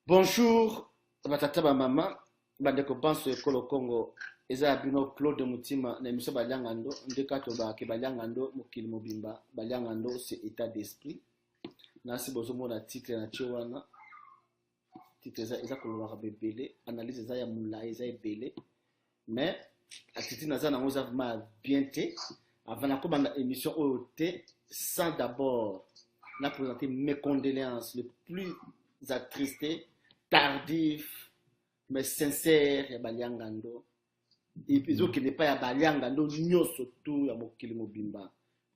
Bonjour, batata ba mama, bandeko banso ekolo Congo, eza ya bino Claude Mutima na émission Baliangando, ndeka to ba ke Baliangando mokili mobimba, Baliangando c'est état d'esprit. Nasi bozomona titre na tchewana, titre eza kolobaka bebele, analyse eza ya mulayi eza ebele, mais atiti naza nango eza vraiment bien te, avant na kobanda émission oyo te, sans d'abord na présenter mes condoléances le plus attristé, tardif, mais sincère ya Baliangando. Et puis qui n'est pas ya Baliangando, nyoso tout ya mokili mobimba.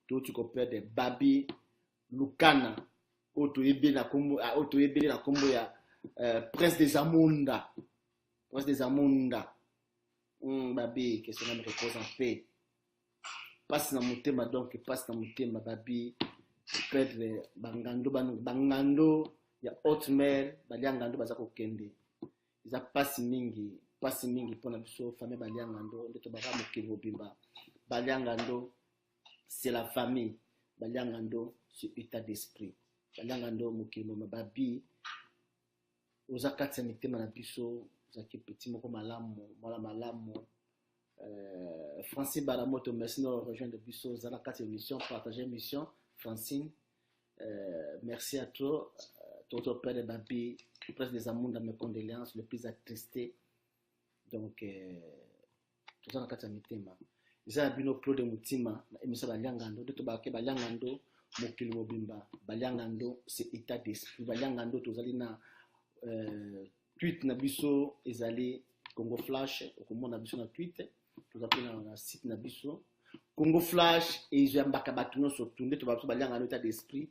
Tout tu peux de Babi, Lukana, Oto Ebe na kombo ya Prince des Amunda. Prince des Amunda. Babi, que son âme repose en paix. Passe na motema donc, passe na motema Babi. Perdre Bangando. Ya haute mer Baliangando baza kokende iza pasi mingi pona biso famille Baliangando ndeto baka mokili mobimba. Baliangando c'est la famille, Baliangando c'est état d'esprit, Baliangando mokili mobimba. Babi oza kati ya mitema na biso zaki petit moko malamu Francine Baramoto, merci de nous rejoindre biso zala kati émission partager émission Francine. Merci à toi. Toto père de Babi, presque des amours dans mes condoléances, le plus attristé. Donc, tout ça dans le mitema. Ils ont abîmé Claude Mutima, émission Baliangando, de Tobake Baliangando, Mokili Mobimba. Baliangando, c'est état d'esprit. Baliangando, tout ça, na tweet Nabiso, ils allaient Congo Flash, au comment Nabiso na tweet, tout ça, na site Nabiso. Congo Flash, et ils ont bakabatuno sur tout, de Tobake Baliangando, état d'esprit.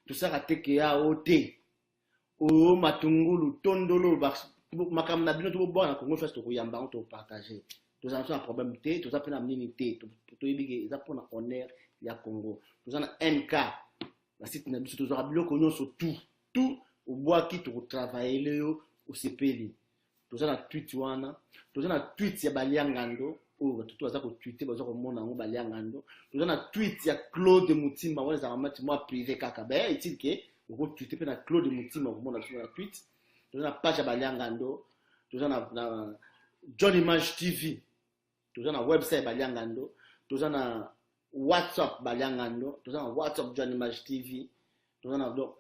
Tout ça, à Tekea, OT. O matungulu tondolo makam na bino to bona Congo Flash to kuyamba to partager to za un problème té to za pena minité to yibige za pona honneur ya Congo to za na MK la site na biso to za bilo konyo so tout au bois qui to travailler le au CPL to za na tweet wana to za na tweet ya Baliangando o to za ko tweeter baza ko mona ngo Baliangando to za na tweet ya Claude Mutima wala za mati moi privé kaka ba est-il que vous tweetez pe na Claude Mutima au monde sur la tweet to za na page ya Baliangando to za na John Image TV to za na website Baliangando to za na WhatsApp Baliangando to za na WhatsApp John Image TV to za na donc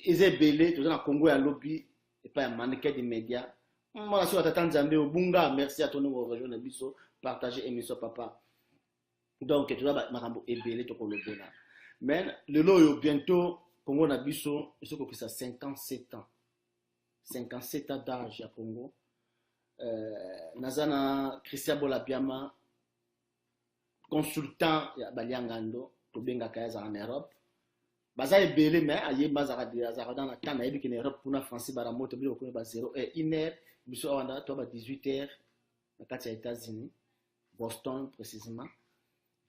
ezebele to za na Congo ya lobby et pas ya mannequin des médias. Moi sur tata Nzambe Obunga, merci à ton nouveau rejoindre biso partager émission papa. Donc tu vas makambo ebele to ko lobona. Mais le loyo bientôt Congo na biso, il faut que ça 57 ans. 57 ans d'âge à Congo. Nazana Christian Bolabiama, consultant ya Baliangando, to benga kaza en Europe. Baza ebele mais aye bazara dans la temps na yebi en Europe pour na Francis Baramoto bi ko ba 0 et 1 heure biso wanda to ba 18 heures na kati ya États-Unis, Boston précisément.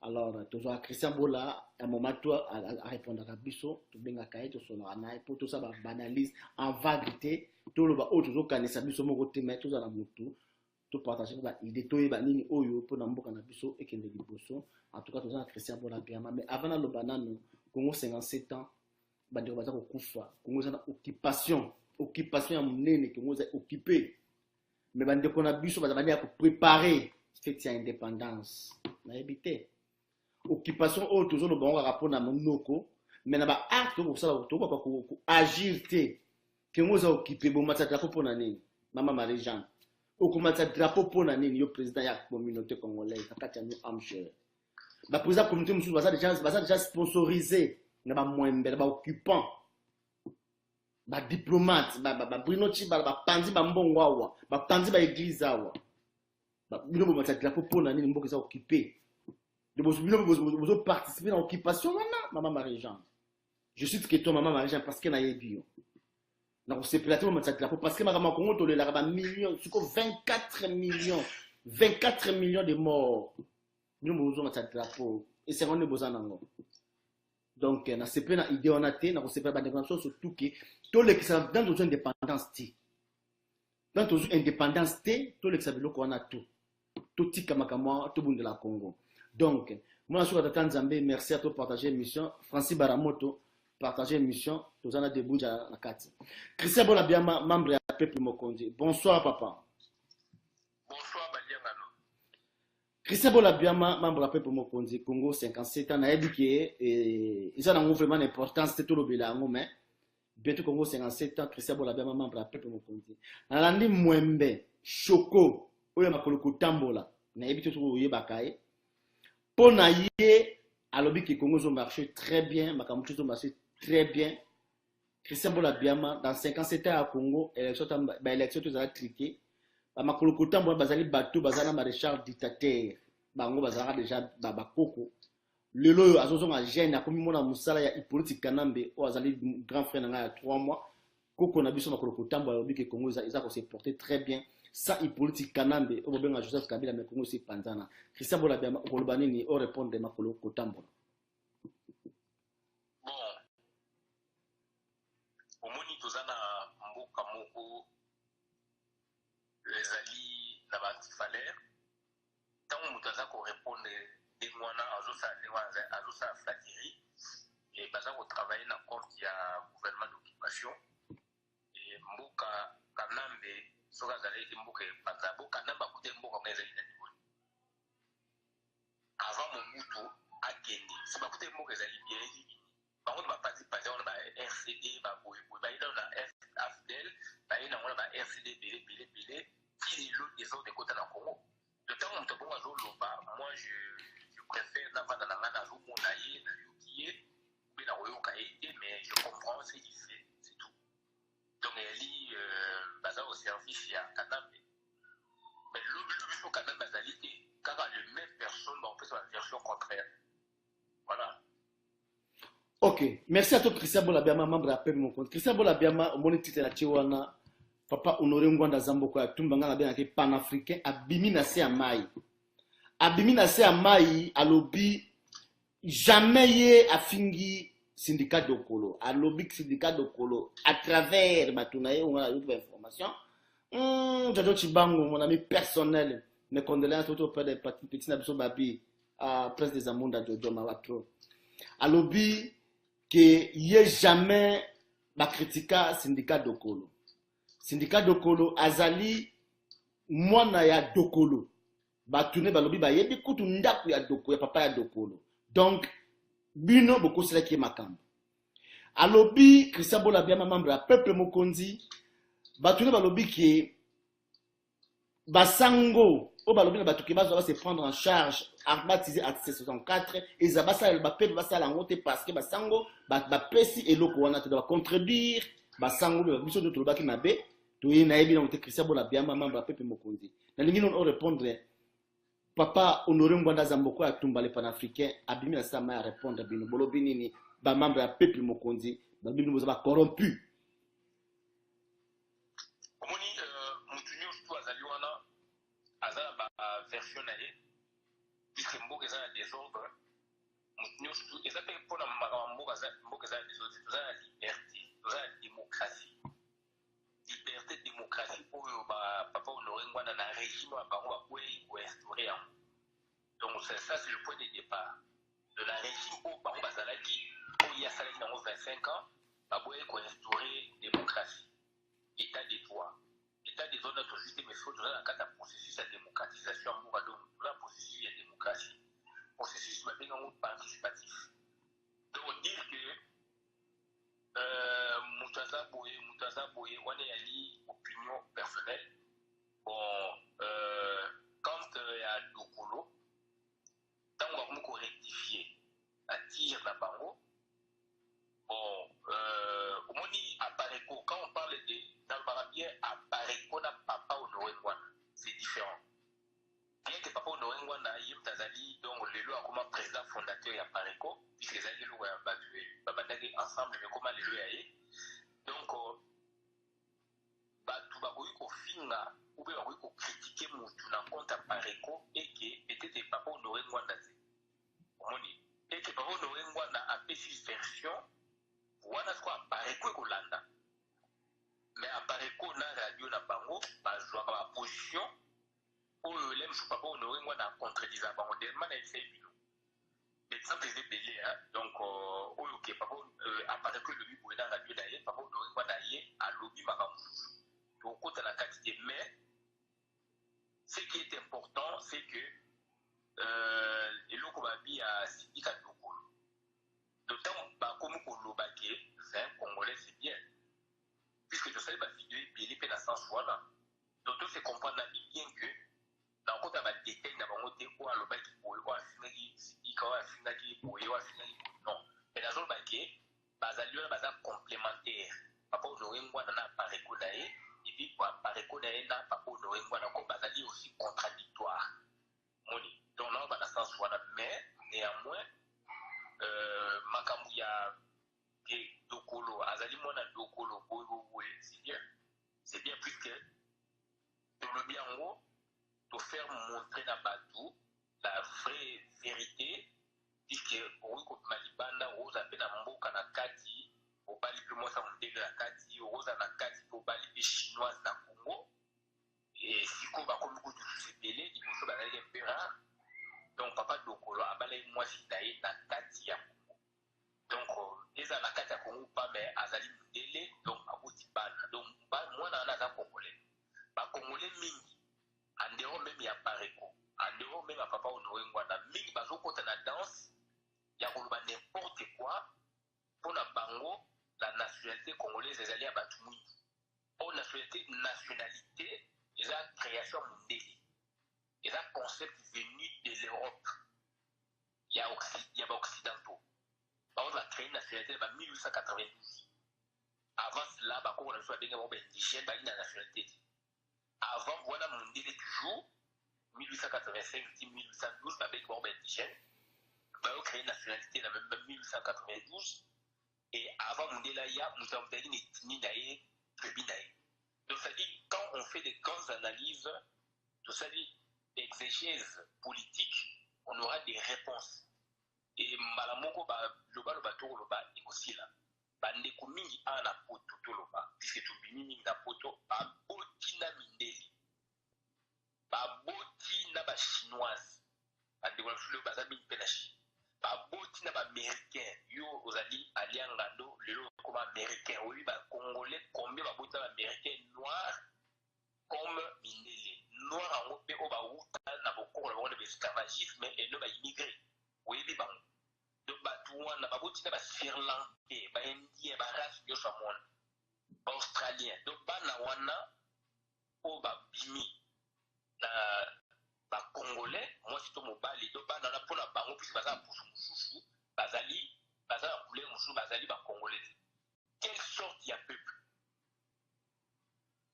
Alors, toujours Christian Bola, à un moment, à répondre à Bisso, tout bien à Kaye, tout son anaï, pour tout ça, banalise, en vérité, tout le bas, toujours quand ça Bisso, mon côté, mais tout ça, la moto, tout partager, il est tout, il oyo, pour n'importe quel Bisso, et qu'il est Bisso, en tout cas, tout ça, Christian Bola, mais avant le banane, Congo 57 ans, Bandi Obaza Okufa, Congo a occupation, à mon nez, Congo est occupé, mais Bandi Bisso, Bandi a préparé, fait indépendance, n'a habité. Occupation au toujours le bon rapport na monoko mais na ba acte pour ça to ba ko agir te que nous a occupé bon match drapeau pour nani mama Marie-Jeanne au comment ça drapeau pour nani yo président ya communauté congolaise takati ñu amche ba président communauté musu ba déjà sponsorisé na ba mwembe ba occupant ba diplomate ba Bruno Chiba ba pandi ba mbongo awa ba pandi ba église awa ba bino bo match drapeau pour nani mboka ça occupé. Vous participez dans l'occupation maintenant, maman Marie-Jeanne. Je suis que toi, maman Marie-Jeanne, parce qu'elle a eu bio. Donc, c'est plateau, parce que maman Congo, tu as millions, 24 millions de morts. Nous avons besoin de cette drapeau. Et c'est vraiment besoin d'en donc, on a cette idée, on a été, on a cette indépendance, surtout que tous les qui sont dans une indépendance, dans une indépendance, tous les qui sont qu'on a tout. Tout petit comme moi, tout le monde de la Congo. Donc, moi, je suis à Tanzambé, merci à toi pour partager l'émission. Francis Baramoto, partager émission, nous en a debout à la 4. Christian Bolabiama, membre à Peuple Mokondi. Bonsoir, papa. Bonsoir, Baliangano. Christian Bolabiama, membre à Peuple Mokondi, Congo 57 ans, a éduqué, et ils ont vraiment l'importance, c'est tout le bilan, mais bientôt Congo 57 ans, Christian Bolabiama, membre à Peuple Mokondi. Nalandi Mwembe, Choko, Oya Makoloko Tambola, na évité tout le Bakaye. Pour naïe, à l'objet que Congo ont marché très bien, Makamouchi ont marché très bien. Christian Bolabiama, dans 57 ans à Congo, élection tout ça triqué. Makoloko Tambola, Bazali Batou, Bazana Maréchal dictateur. Bango Bazara déjà Babakoko. Le loyo, Azozon a gêné, a commis mon Moussala, ya politique Kanambe, ou Azali grand frère il y a 3 mois. Koko Nabiso Makoloko Tambola, l'objet que Congo, ils ont s'est porté très bien. Ça, il politique Kanambe, au moment où Joseph Kabila, mais Congo, c'est Panzana. Christian Bolabiama, Kolobanini, au répondre de Makoloko Tambola. Bon, au moni tozana mboka moko les alliés na batifalaire tant mutaza ko répondre de mwana azosa flatterie et baza ko travailler na compte ya gouvernement d'occupation et mboka Kanambe soka zali mboka panza mboka namba kute mboka ngeza ina niveau avant mon mutu akende c'est pas kute mboka zali bien bango ba parti on ba RCD ba boy ba ina na FDL ba ina on ba RCD belé qui l'autre des autres côtés dans Congo le temps on te bon azo loba moi je préfère na vanda na ngana zo monaye na yokiye mais na royoka été mais je comprends ce qu'il fait c'est tout donc elle est basé au service ya Kanambe mais l'objet au Kanambe bazalité car les mêmes personnes on fait la version contraire voilà. Ok, merci à toi Christian Bolabiama, membre de la paix de mon compte. Christian Bolabiama, mon titre la Chiwana, papa Honoré Ngwanda Zamboko, Tumbanga la bien panafricain, Abimi Nase Amai. Abimi Nase Amai, à lobby, jamais yé a fingi syndicat de Kolo, à lobby syndicat de Kolo, à travers Batunaye, on a eu de l'information. Jojo Chibango, mon ami personnel, mes condoléances auprès des petits Nabiso Babi, à presse des Amunda Jojo Mawatro. À lobby, que yé jamais ba critica syndicat dokolo syndicat dokolo azali mwana ya dokolo ba tune ba lobi ba yebi kutu ndaku ya doko ya papa ya dokolo donc bino boko sela ki makambo alobi Christian Bolabiama membre ya peuple mokonzi ba tune ba lobi ki basango o balobi na batuki bazo va se prendre en charge arbatisé article 64 et ça va ça ba peuple va ça la ngote parce que basango ba pesi eloko wana te doit contredire basango ba biso de tolobaki mabe to yina yebi na Christian Bolabiama membre ya peuple mokonzi na lingi non répondre papa Honoré Ngwanda Zamboko ya tumba le panafricain abimi na sama ya répondre bino bolobi nini ba membre ya peuple mokonzi ba bino boza ba corrompu. Version naie puisque mboka eza na désordre mutu nyonso eza mpe mpona mboka eza na désordre toza na liberté toza na démocratie oyo papa Honoré Ngwanda na régime ya bango bakwei koinstaure yango donc ça c'est le point de départ de la régime oyo bango bazalaki oyo asalaki yango 25 ans baboyi koinstaure démocratie état de droit état des zones de société, mais il faut dans un processus de démocratisation, dans un processus de démocratie, processus participatif. Donc dire que Moutaza Boye, on est allé opinion personnelle. Bon, quand il y a Dokolo, tant qu'on va rectifier, à tir la bango, bon, au moins apparaît quand on parle de dans le barabien apparaît qu'on a papa Honoré Ngwanda, c'est différent. Bien que papa Honoré Ngwanda yim tazali donc le lo a comme président fondateur ya Pareco puisque les alliés lo ya battu babandaki ensemble mais comment le lo ya yi donc batu bakoki kofinga ou bien bakoki kocritiquer mutu na compte ya Pareco et que peut-être papa Honoré Ngwanda te omoni et que papa Honoré Ngwanda a fait une version wana kwa Pareco kolanda mais Pareco na radio na bango bazwaka ba position oyo lem papa Honoré Ngwanda contredisa bango tellement na essaye bino mais exemple est belé, hein. Donc, ok, par contre, à part que le lobby est dans la radio d'ailleurs, par contre, on va d'ailleurs à lobby makamusu. Donc, quand on a quantité, mais ce qui est important, c'est que et le Kobabi a syndicat de Gaulle. D'autant que comme Lobake, c'est un Congolais, c'est bien. Puisque je sais que ma vidéo est belé, puis la sens voilà. Donc, tout se comprend bien que dans le cas de détail, dans le cas où le bac est pour le non. Mais dans le bac, il y a complémentaire. Papa, on a pas reconnaît, et puis, pas reconnaît, n'a pas aussi contradictoire. Donc, là, on va sens voilà. Mais, néanmoins, Makamouya, Dokolo, Azali Mona Dokolo, c'est bien puisque dans le bien en haut, pour faire montrer dans Batou la vraie vérité, puisque Roko Malibanda, Rose a peine à Mboka na Kati, au Bali plus moi ça monte de la Kati, Rose na Kati, au Bali plus chinoise na Congo, et si ko ba comme beaucoup de choses belé, il faut balayer un peu rare. Donc papa Dokolo a balayé moi si d'ailleurs na Kati ya Congo. Donc les à la Kati ya Congo pas mais Azali Mdele, donc à Boutibana. Donc moi na na Congolais. Ba Congolais mingi. En dehors même il y a Pareko, en dehors même à Papa Honoré Ngwana, mingi bazo kota na danse, il y a n'importe quoi pour la bango, la nationalité congolaise, les alliés à Batoumi. Pour nationalité, ils ont création mondiale, ils ont concept venu de l'Europe, il y a occidentaux. Par contre, la créé une nationalité en 1892. Avant cela, on a choisi indigène, il y a une nationalité. Avant, voilà mon délai toujours, 1885-1812, avec Bob indigène, on a créé une nationalité dans même 1892, et avant mon délai, nous avons dit une ethnie, donc, ça dit, quand on fait des grandes analyses, tout ça dit, exégèse politique, on aura des réponses. Et Malamoko, le bateau, est aussi là. Bandeko mingi ana poto toloba, puisque tout mingi na poto, boti na mindeli. Baboti na ba chinoise, bandeko na fulo bazabi mpena chi. Baboti na ba américain, yo ozali aliangando, lelo comme américain, oui ba congolais, combien baboti na ba américain noir comme mindeli. Noir en ope o ba uta na bokoro na bokoro de esclavagisme et no ba immigré. Oui bi bango. Donc batouana baboti na ba Sri Lankais, ba indien, ba race yo samon, ba australien. Donc ba na wana o ba bimi na ba congolais, moi c'est to mobali, donc ba na pour la bango puisque baza pour mususu, bazali couleur mususu bazali ba congolais. Quelle sorte y a peuple?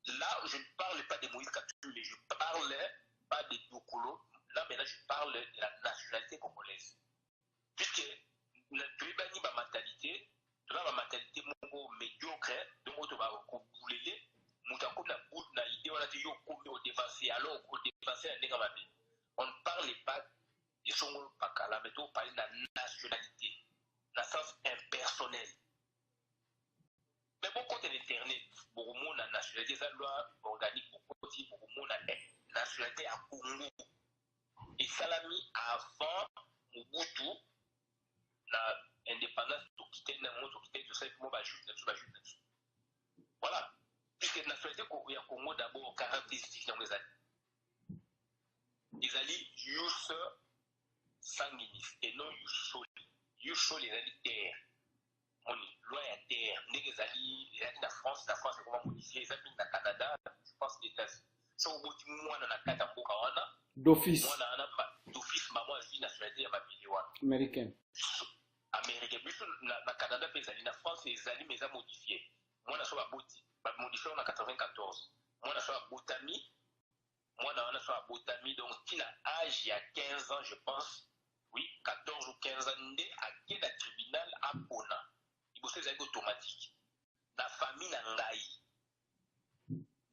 Là, je ne parle pas de Moïse Katumbi, mais je parle pas de Dokolo. Là, maintenant, je parle de la nationalité congolaise. Puisque tu es ma mentalité, tu as ma mentalité médiocre, donc tu vas bouler, comme la boule na idée, on a dit au défenseur, alors au défenseur, on ne parle pas de son pakala, mais on parle de la nationalité, dans le sens impersonnel. Mais bon, quand l'internet, beaucoup de monde a nationalité, ça loi organique, beaucoup de monde a nationalité à Congo. Et Salami avant Mobutu, l'indépendance, tout ça, comment va juste là-dessus. Voilà. Puisque la nationalité au Congo, d'abord, caractéristique dans les années. Les alliés, yus sanguinis, et non yus soli. Yus soli, les alliés terre. Loi à terre. Les alliés de la France c'est comment modifier. Les alliés de Canada, je pense que les États-Unis. Si on dit moi, on a 4 ans, d'office. Moi, on a d'office, maman, je suis nationalité américaine. Américain. Na Canada, les alliés, la France, les alliés, mais ça modifié. Moi, on a modifié en 94. Moi, on a Botami. Moi, on a Botami. Donc, qui a âge, il y a 15 ans, je pense. Oui, 14 ou 15 ans, à quel tribunal à Pona. Il faut faire automatique. La famille Nangaï.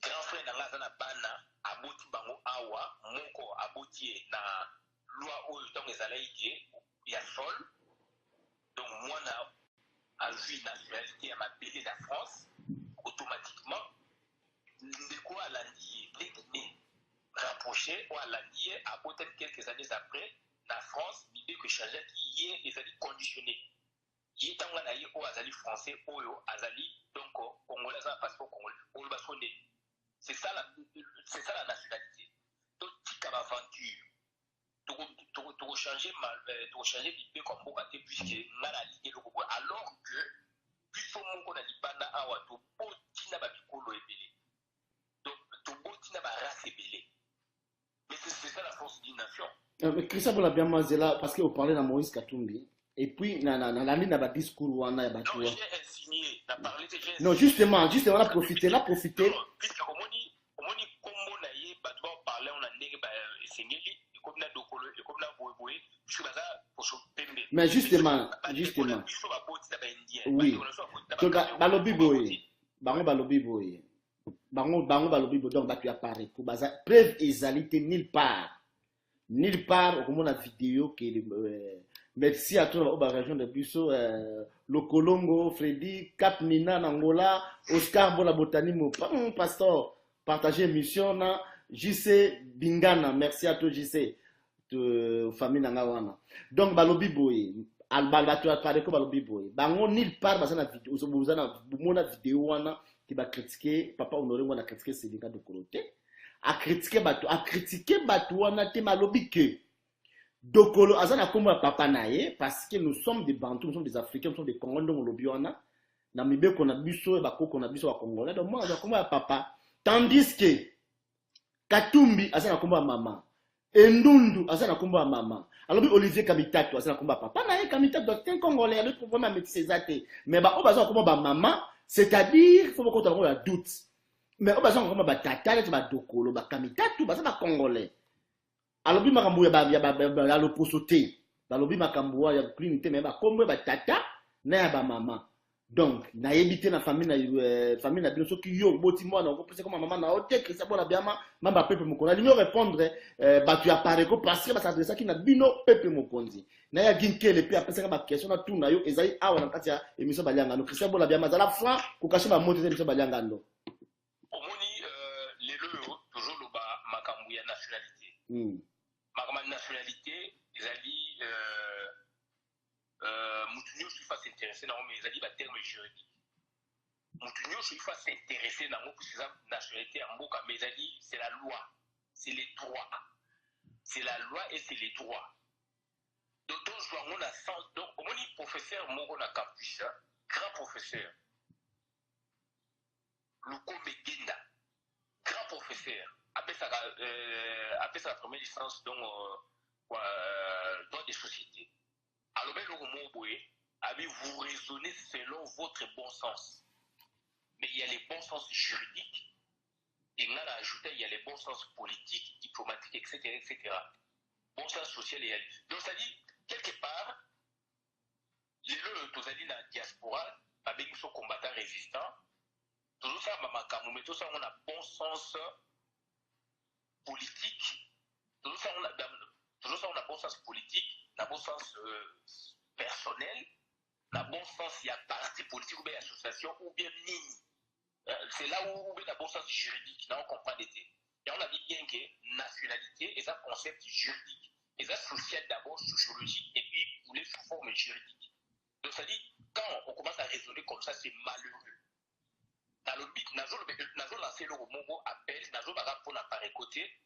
Grand frère Nangaï, na Bana, Aboti Bango Awa, Moko, Aboti, na loi où dans les alliés, il y a sol. Donc, moi, a vu une nationalité à ma pays de la France, automatiquement, de quoi à l'Andier, les Guinées rapprochés, ou à l'Andier, à peut-être quelques années après, la France, l'idée que changeait qui yé ezali conditionné. Yé tanga na yé o azali français oyo azali donc congolais ça passeport congolais. On va sonner. C'est ça la nationalité. Donc tika aventure. Tu changer l'idée comme bon côté puisque ngala lié le gogo alors que puisque mon qu'on a dit bana awa to botina ba bikolo ebele. Donc to botina ba race ebele. Mais c'est ça la force d'une nation. Mais Christophe l'a bien mazela parce qu'on parlait de Moïse Katumbi et puis l'année n'a pas discours ou ana non j'ai insigné n'a parlé de non justement on a profité puisque omoni kombo na ye bato ba parler on a ndenge ba esengeli comme na dokolo comme na boyeboy puisque baza poso pembe mais justement oui donc balobi boye balobi boye bango balobi boye donc batu apparaît pour baza preuve ezalité nulle part au moment la vidéo qui merci à toi la région de Bisso le Colongo Freddy Cap Nina Angola Oscar Bola Botani mon pasteur partager émission na JC Bingana merci à toi JC famille nanga wana donc balobi boye albal tu apparaît ko balobi boye bango nulle part baza na vidéo ozobuza na mona vidéo wana qui va critiquer papa Honoré wana critiquer Sénégal de côté a critiquer bato wana te malobi que dokolo azana komba papa naye parce que nous sommes des Bantous, nous sommes des Africains, nous sommes des Congolais donc lobi wana na mibeko na biso ba koko na biso ba Congolais donc moi azana komba papa tandis que Katumbi azana komba mama Endundu azana komba mama alobi Olivier Kamitatu azana komba papa naye Kamitatu c'est un Congolais il faut vraiment mettre ses athées mais ba bazana komba mama c'est-à-dire faut beaucoup avoir un doute. Mais on va dire comment batata les badokolo bakamita baza ba congolais alobi makambo ya loposote balobi makambo ya clinité mais ba kombo batata na ya ba mama donc na yebité na famille na bino soki yo boti mwana ko pese comme maman na ote Christian bona biama mamba peuple mokonzi ali répondre batu ya pareko parce que ba s'adresse ki na bino peuple mokonzi na ya ginkele pe apesa ba question na tuna yo ezali awa na kati ya émission balianga no Christian bona biama za la fois ko kashe ba moto émission balianga ndo toujours le makambo ya nationalité. Makambo nationalité, ils ont dit Moutounio je suis pas s'intéresser dans mais ils ont dit terme juridique. Moutounio je suis pas s'intéresser dans pour ces nationalité en boka mais ils ont dit c'est la loi, c'est les droits. C'est la loi et c'est les droits. Donc on a sens donc au moins professeur Moko na campus, grand professeur. Luko Megenda grand professeur, après sa première licence dans droit des sociétés. Alors, vous raisonnez selon votre bon sens. Mais il y a les bons sens juridiques, et on a ajouté, il y a les bons sens politiques, diplomatiques, etc. Bon sens social et donc, ça dit, quelque part, les dans la diaspora, avec nos combattants résistants, tout ça, tout ça, on a bon sens politique. Tout ça, on a bon sens politique, on a bon sens personnel, on a bon sens, il y a parti politique ou bien association ou bien ligne. C'est là où il y a bon sens juridique, là on comprend l'été. Et on a dit bien que nationalité est un concept juridique, est un social d'abord sociologique et puis pour les sous forme juridique. Donc ça dit, quand on commence à raisonner comme ça, c'est malheureux. Nazo lancé le Mongo appel, Nazo Baga pour n'apparaître côté.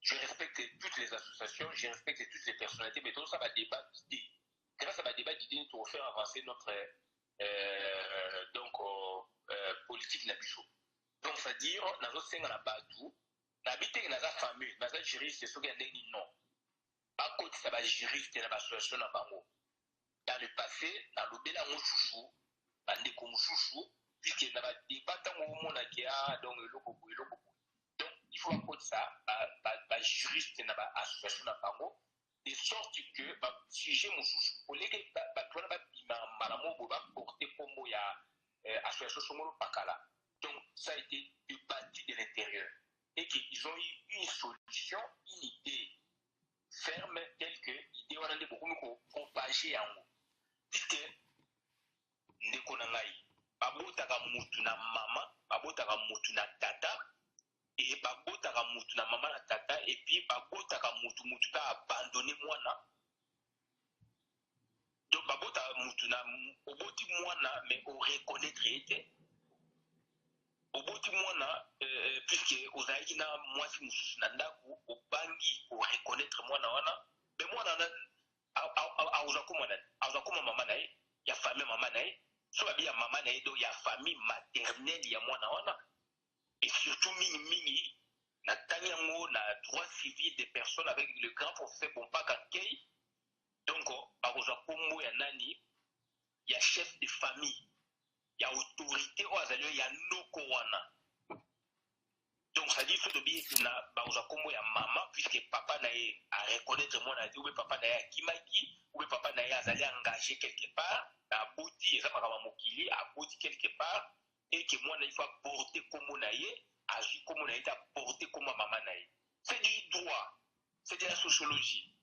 Je respecte toutes les associations, je respecte toutes les personnalités, mais tout ça va débat d'idées. Grâce à ma débat d'idées, pour faire avancer notre politique Nabiso. Donc, c'est-à-dire, Nazo Senga na Badou, n'habiter Naza fameux, Naza juriste, c'est ce qu'il y a des non. Par contre, ça va juriste et l'association na Bango. Dans le passé, dans le Béla Mouchouchou, dans les Komouchouchou, puisqu'il y a des bâtons au monde qui a donc le logo. Donc, il faut apporter ça, juriste et l'association na Bango, de sorte que, si j'ai mon chouchou, pour les malamo, va porter comme il y a association Somoro Pakala. Donc, ça a été débattu de l'intérieur. Et qu'ils ont eu une solution, une idée ferme, telle que l'idée on a beaucoup propagée en haut. Puisque, Ndekonangai, babotaka mutu na mama, babotaka mutu na tata, et babotaka mutu na mama na tata, et puis babotaka mutu ta abandonné mwana. babota mutu na oboti mwana mais o reconnaître ete oboti mwana puisque ozalaki na mwasi mosusu na ndako obangi o reconnaître mwana wana mais mwana wana akozwa koma nani akozwa koma mama na ye ya famille mama na ye so babi ya mama na ye do ya famille maternelle ya mwana wana et surtout mingi na tani yango na droit civil des personnes avec le grand professeur Bompaka Nkei. Donc bakozwa kombo ya nani ya chef de famille ya autorité o azali ya noko wana. Donc ça dit faut tobi na bakozwa kombo ya mama puisque papa na ye a reconnaître mwana dit ou papa na ye akimaki ou papa na ye azali engagé quelque part na boti eza makama mokili a boti quelque part et que mwana il faut porter kombo na ye azui kombo na ye ta porter kombo mama na ye. C'est du droit, c'est de la sociologie.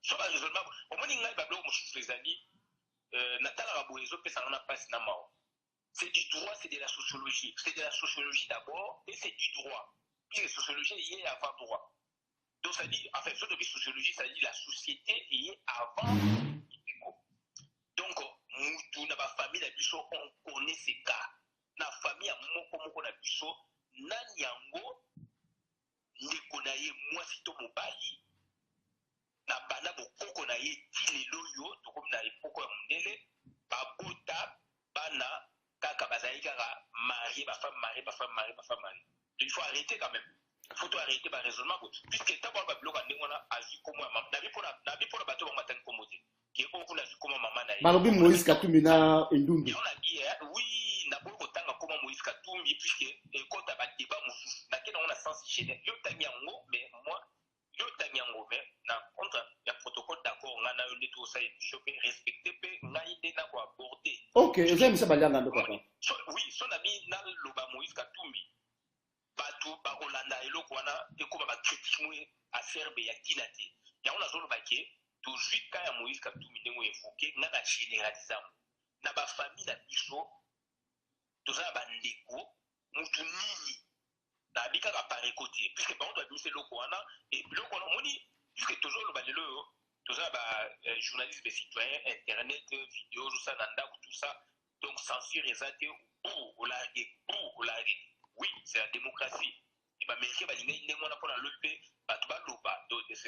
So ba raisonnement au moins ngai ba blo mosusu ezali natala ba boyezo pesa na passe na mao. C'est du droit, c'est de la sociologie. C'est de la sociologie d'abord et c'est du droit. Puis la sociologie est avant droit. Donc ça dit, en fait, ce de sociologie, ça dit la société est avant. Donc, nous, dans ma famille, on connaît ces cas. Dans la famille, on a vu Nanyango, Nekonaye, moi, si to mobali, na bana bokoko na ye tilelo yo, to comme na epoko ya mundele, babota, bana, kaka bazali kaka marié, ba femme mariée. Il faut arrêter quand même. Il faut arrêter le raisonnement. Puisque tant qu'on va bloquer, on a agi comme maman. Nabi pour la bateau, on va t'en commoder. Qui est beaucoup la comme maman. Balobi Moïse Katumbi na Ndundu. On a dit oui, n'a pas autant comme Moïse Katumbi puisque quand tu as débat moussou, n'a qu'un on a sensibilisé. Yo tanyango, mais moi, yo tanyango, mais na contre il y a protocole d'accord, on a eu tout ça et choper respecter, on a idée n'a quoi aborder. Ok, j'aime ça balanga ndo papa. Oui, son ami na loba Moïse Katumbi. Batu bakolanda eloko wana ekoma ba critique mu affaire be ya kinate ya ona zolo baké toujours ka ya Moïse Katumbi ndengo évoqué na ba généralisation na ba famille na biso toza ba ndeko mutu nini na bika ka pare côté puisque ba on doit biso eloko wana et eloko wana moni puisque toujours lo ba lelo toza ba journaliste be citoyen internet vidéo tout ça nanda tout ça donc censure ezate ou larguer. Oui, c'est la démocratie. Et bien, mais c'est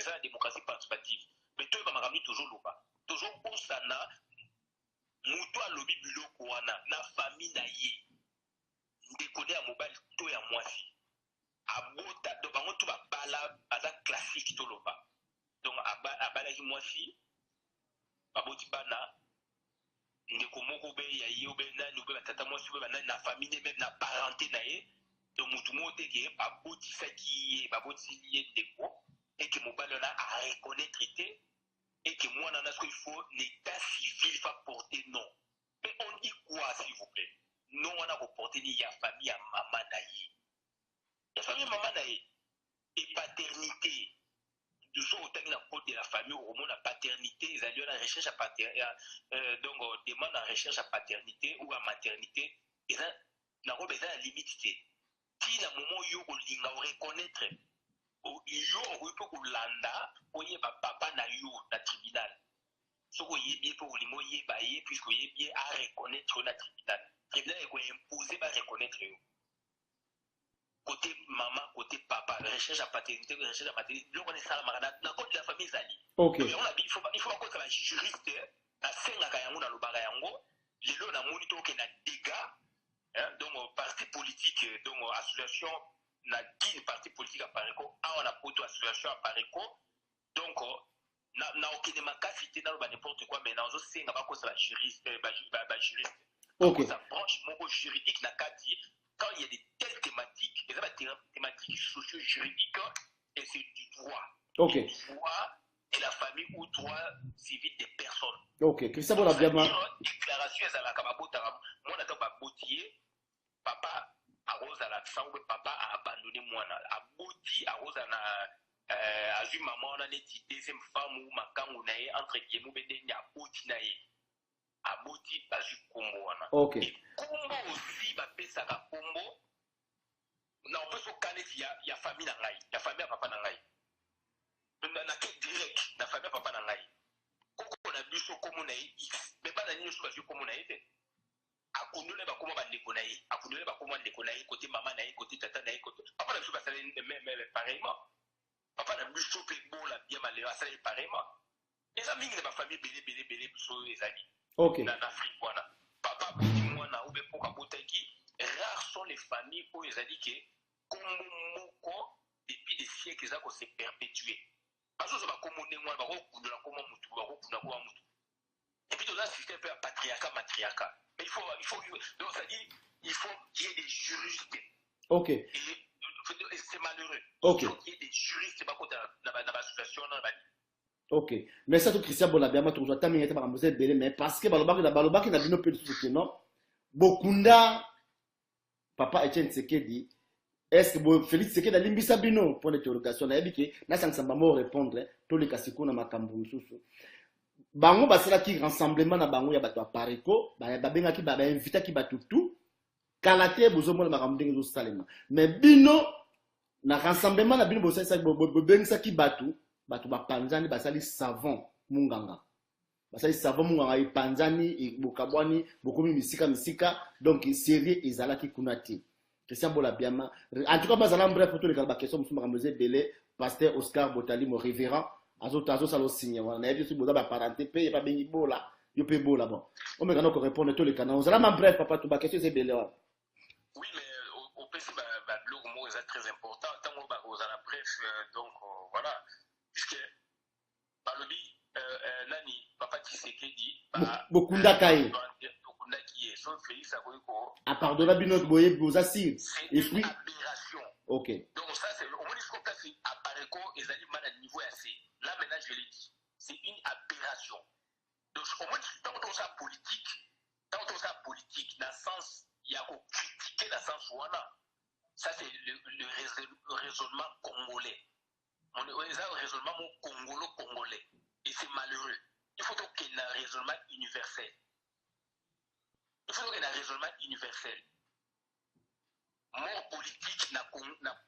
ça la démocratie participative. Mais toi, il va toujours l'oba. Toujours au sana, mouto a lobby bulo kouana, na famille na ye. Ndekode à mobile, toi et à moi si. A bota, donc, on tout va bala, baza classique, to loba. Donc, à bala qui moi si, a boti bana, ndeko moko be ya ye, obe na, noube, tata moi si, obe na famille, même na parenté na ye. Donc, tout le monde est abouti ça qui est abouti lié dépôt et que mon ballon a reconnaître et que moi, on a ce qu'il faut, l'état civil va porter non. Mais on dit quoi, s'il vous plaît? Non, on a reporté ni ya famille à maman naïe. La famille maman naïe et paternité. De ce autant la côte de la famille au moment la paternité, ils allaient à la recherche à paternité, donc on demande la recherche à paternité ou à maternité. Et ça, la robe est à la limite. Si na moment yo kolinga reconnaître yo oyepe kolanda oyeba papa na yo na tribunal soko yebi pe olimo yeba ye puisque yebi a reconnaître na tribunal eko imposer ba reconnaître yo côté maman côté papa recherche à paternité donc on est ça na côté de la famille zali OK il faut pas que la juriste na senga ka yango na lobaka yango lelo na moni to ke na dégâts. Donc, parti politique, donc, association, na 10 partis politiques à Pareco, on a poto association à Pareco, donc, na aucune macacité, na n'importe quoi, mais na ozo c'est n'a pas cause la juriste, juriste. OK. Ça branche mon juridique na kati, quand il y a des telles thématiques, les thématiques socio-juridiques, et c'est du droit. OK. Du droit et la famille ou droit civil des personnes. OK. Christophe Olabiama. Déclaration à la Kababota, mon attend pas boutier. Papa arrose à la sang, papa a abandonné moi. Abouti arrose à la azu maman, on a une deuxième femme ou ma kangunaye entre guillemets, mais n'y a abouti naye. Abouti azu combo. OK. Et combo aussi, bah pesa ka combo. Non, on peut se caler il y a famille nangai, il y a famille papa nangai. Na direct, na famille papa nangai. Koko na bu biso komo na ye X mais bana nyonso bazwi komo na ye te akundole bakoma bandeko na ye akundole bakoma ndeko na ye côté maman na ye côté tata na ye côté papa na biso basala même pareillement papa na biso pe bola bien malé asala pareillement eza mingi na bafamille belé biso ezali na Afrique wana papa boti mwana ube poka botaki rares sont les familles où ezali ke kombo moko depuis des siècles ezako se perpétuer bazozo bakomone mwana bakokundula koma mutu bakokunda kwa mutu et puis dans un système un patriarcat mais il faut donc ça dit il faut qu'il y ait des juristes et c'est malheureux il faut qu'il y ait des juristes dans l'association dans la ok mais ça tout Christian Bolabiama toujours ta minute ba mose belé mais parce que balobaki na bino pe tout non bokunda papa Etienne Tshisekedi est-ce que Félix Tshisekedi alimbisa bino pour l'interrogation na yebiki na sansamba mo répondre to le kasiko na makambo mususu bango basalaki rassemblement na bango ya bato ya pareko babengaki invitaki bato tout kalate bozomona makambo ndenge ezosalema mais bino na rassemblement na bino bobengisaki bato bapanzani basali savant munganga epanzani bokabwani bokomi misika donc sérieux ezalaki kuna te Christian Bolabiama en tout cas bazala bref pour tous les cas question musu makambo belé pasteur Oscar Botali mo révérend azo salo signé wana na yebi boza ba parenté pe pas bengi bola yo pe bola bon on me gana ko répondre tous les canaux on zala bref papa tout ba question c'est belé wana oui mais au PC ba blog mo est très important tant on ba ozala bref donc voilà puisque balobi nani papa Tshisekedi bokunda kai bokunda qui est son Félix Akoyko à pardonner bino boye bozasi esprit aberration ok donc ça c'est au moins ce qu'on a fait à Pareko et Zali mal à niveau assez là maintenant je l'ai dit c'est une aberration donc au moins tant on ça politique dans le sens il y a critiquer dans le sens où ça c'est le raisonnement congolais on est un raisonnement congolais et c'est malheureux il faut donc qu'il y ait un raisonnement universel mort politique na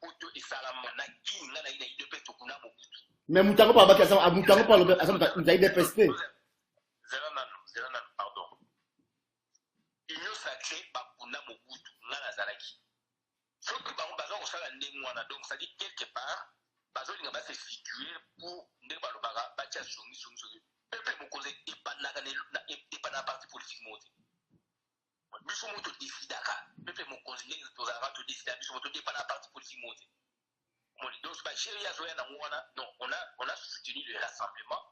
poto et salama na kinga na ina ide peto kuna mobutu mais mutango pa baki asa mutango pa lobe asa mutango ide PSP zéro pardon union sacrée bakuna mobutu ngana zalaki soki bango baza kosala ndenge wana donc ça dit quelque part bazolinga base situer pour ndenge balobaka batia songi peuple mokoze epana parti politique moti biso moto décidaka peuple mokonzi ndenge tozalaka todécida biso moto epana parti politique moti donc bachéri ya zoya na wana non on a soutenu le rassemblement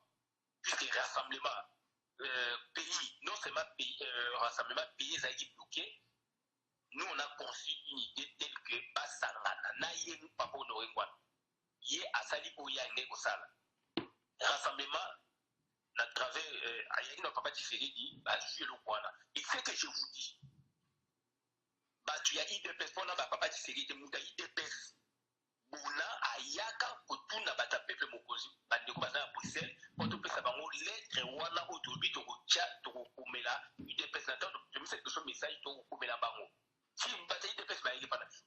puisque rassemblement pays non seulement pays rassemblement pays ezalaki bloqué nous on a conçu une idée telle que basangana na ye papa honoré ngwana ye asali oya nge kosala rassemblement à travers ayaki na papa Tshisekedi bazwi eloko wana et c'est que je vous dis bato ya IDPS mpona bapapa Tshisekedi mutu ya IDPS bona ayaka kotuna bato ya peuple mokonzi bandeko baza ya Bruxelles mpo topesa bango lettre wana oyo tolobi tokokomela IDPS na ntango tomisa liboso message tokokomela bango si bato ya IDPS bayeli pana biso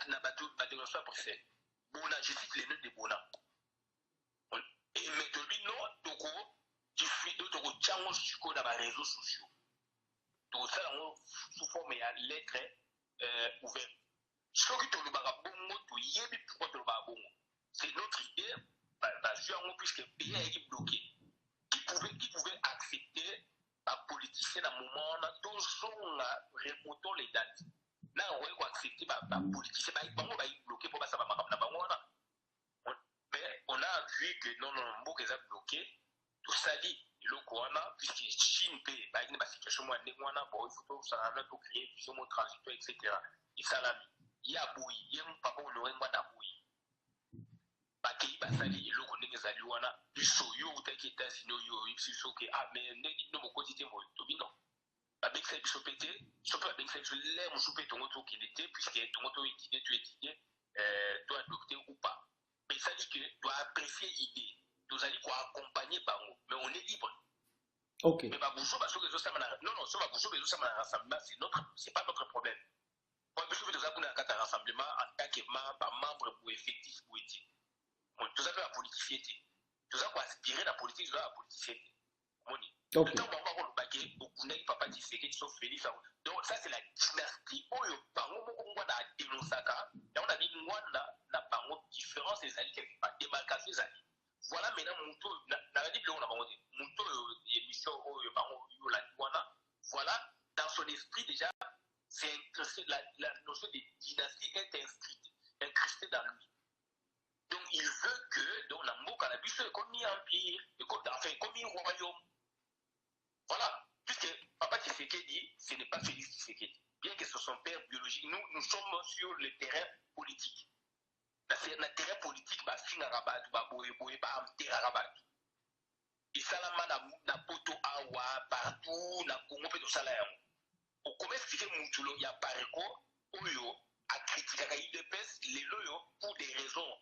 na bato bandeko nyonso ya Bruxelles bona je cite les noms de bona mais tolobi non tokotia yango sikoyo na baréseaux sociaux tokosala yango sous forme ya lettre ouverte soki tolobaka bongo toyebi pourquoi tolobaka bongo c'est notre idée bazwi yango puisque pays ayaki bloqué qui pouvait accepter bapoliticien na moment wana tozonga remontons les dates na okoki koaccepte bapoliticien bango bayi bloqué mpo basala makambo na bango wana mais on a vu que non mboka eza bloqué tosali eloko wana puisque Chine mpe bayini basituation mwa ndenge wana bon il faut tosala tocréer vision mo transitoire etc esalami ye aboyi ye papa honoré ngwana aboyi bakei basali eloko ndenge ezali wana biso yo utaki États-Unis oyo oyebisi biso ke mais ndenge bino bokozi te moyo tobi non babengisa biso mpe te so mpe babengisa biso le mosusu mpe tongo tokende te puisque tongo toétudie toadopte ou pas mais esali ke toapprécie idée tozali koaccompagner bango mais on est libre ok mais babuso basoki ezosama non so babuso ezosama na rassemblement c'est pas notre problème po biso mpe toza kuna na kati ya rassemblement en tant que bamembre pour effectif pour eti toza mpe bapoliticien te toza koaspire na politique toza bapoliticien te Ok. Donc ça c'est la dynastie oyo bango moko ngwana adenosaka ya on a dit ngwana na bango différence des alliés quelque part démarcation des alliés voilà maintenant muto na dit on a bango muto émission oyo bango yo la ngwana voilà dans son esprit déjà c'est la notion de dynastie est incrustée dans lui. Donc il veut que donc la mboka na biso comme un empire enfin comme un royaume. Voilà, puisque Papa Tshisekedi, ce n'est pas Félix Tshisekedi. Bien que ce soit son père biologique, nous sommes sur le terrain politique. Le terrain politique, bah, Fingarabat, bah, Boé, bah, Amterabat. Et Salama na poto awa, partout, na Congo, peut tout ça là. Au commerce, c'est que Moutulo, il y a Pareko, Oyo, a critiqué la IDPS, les loyaux, pour des raisons,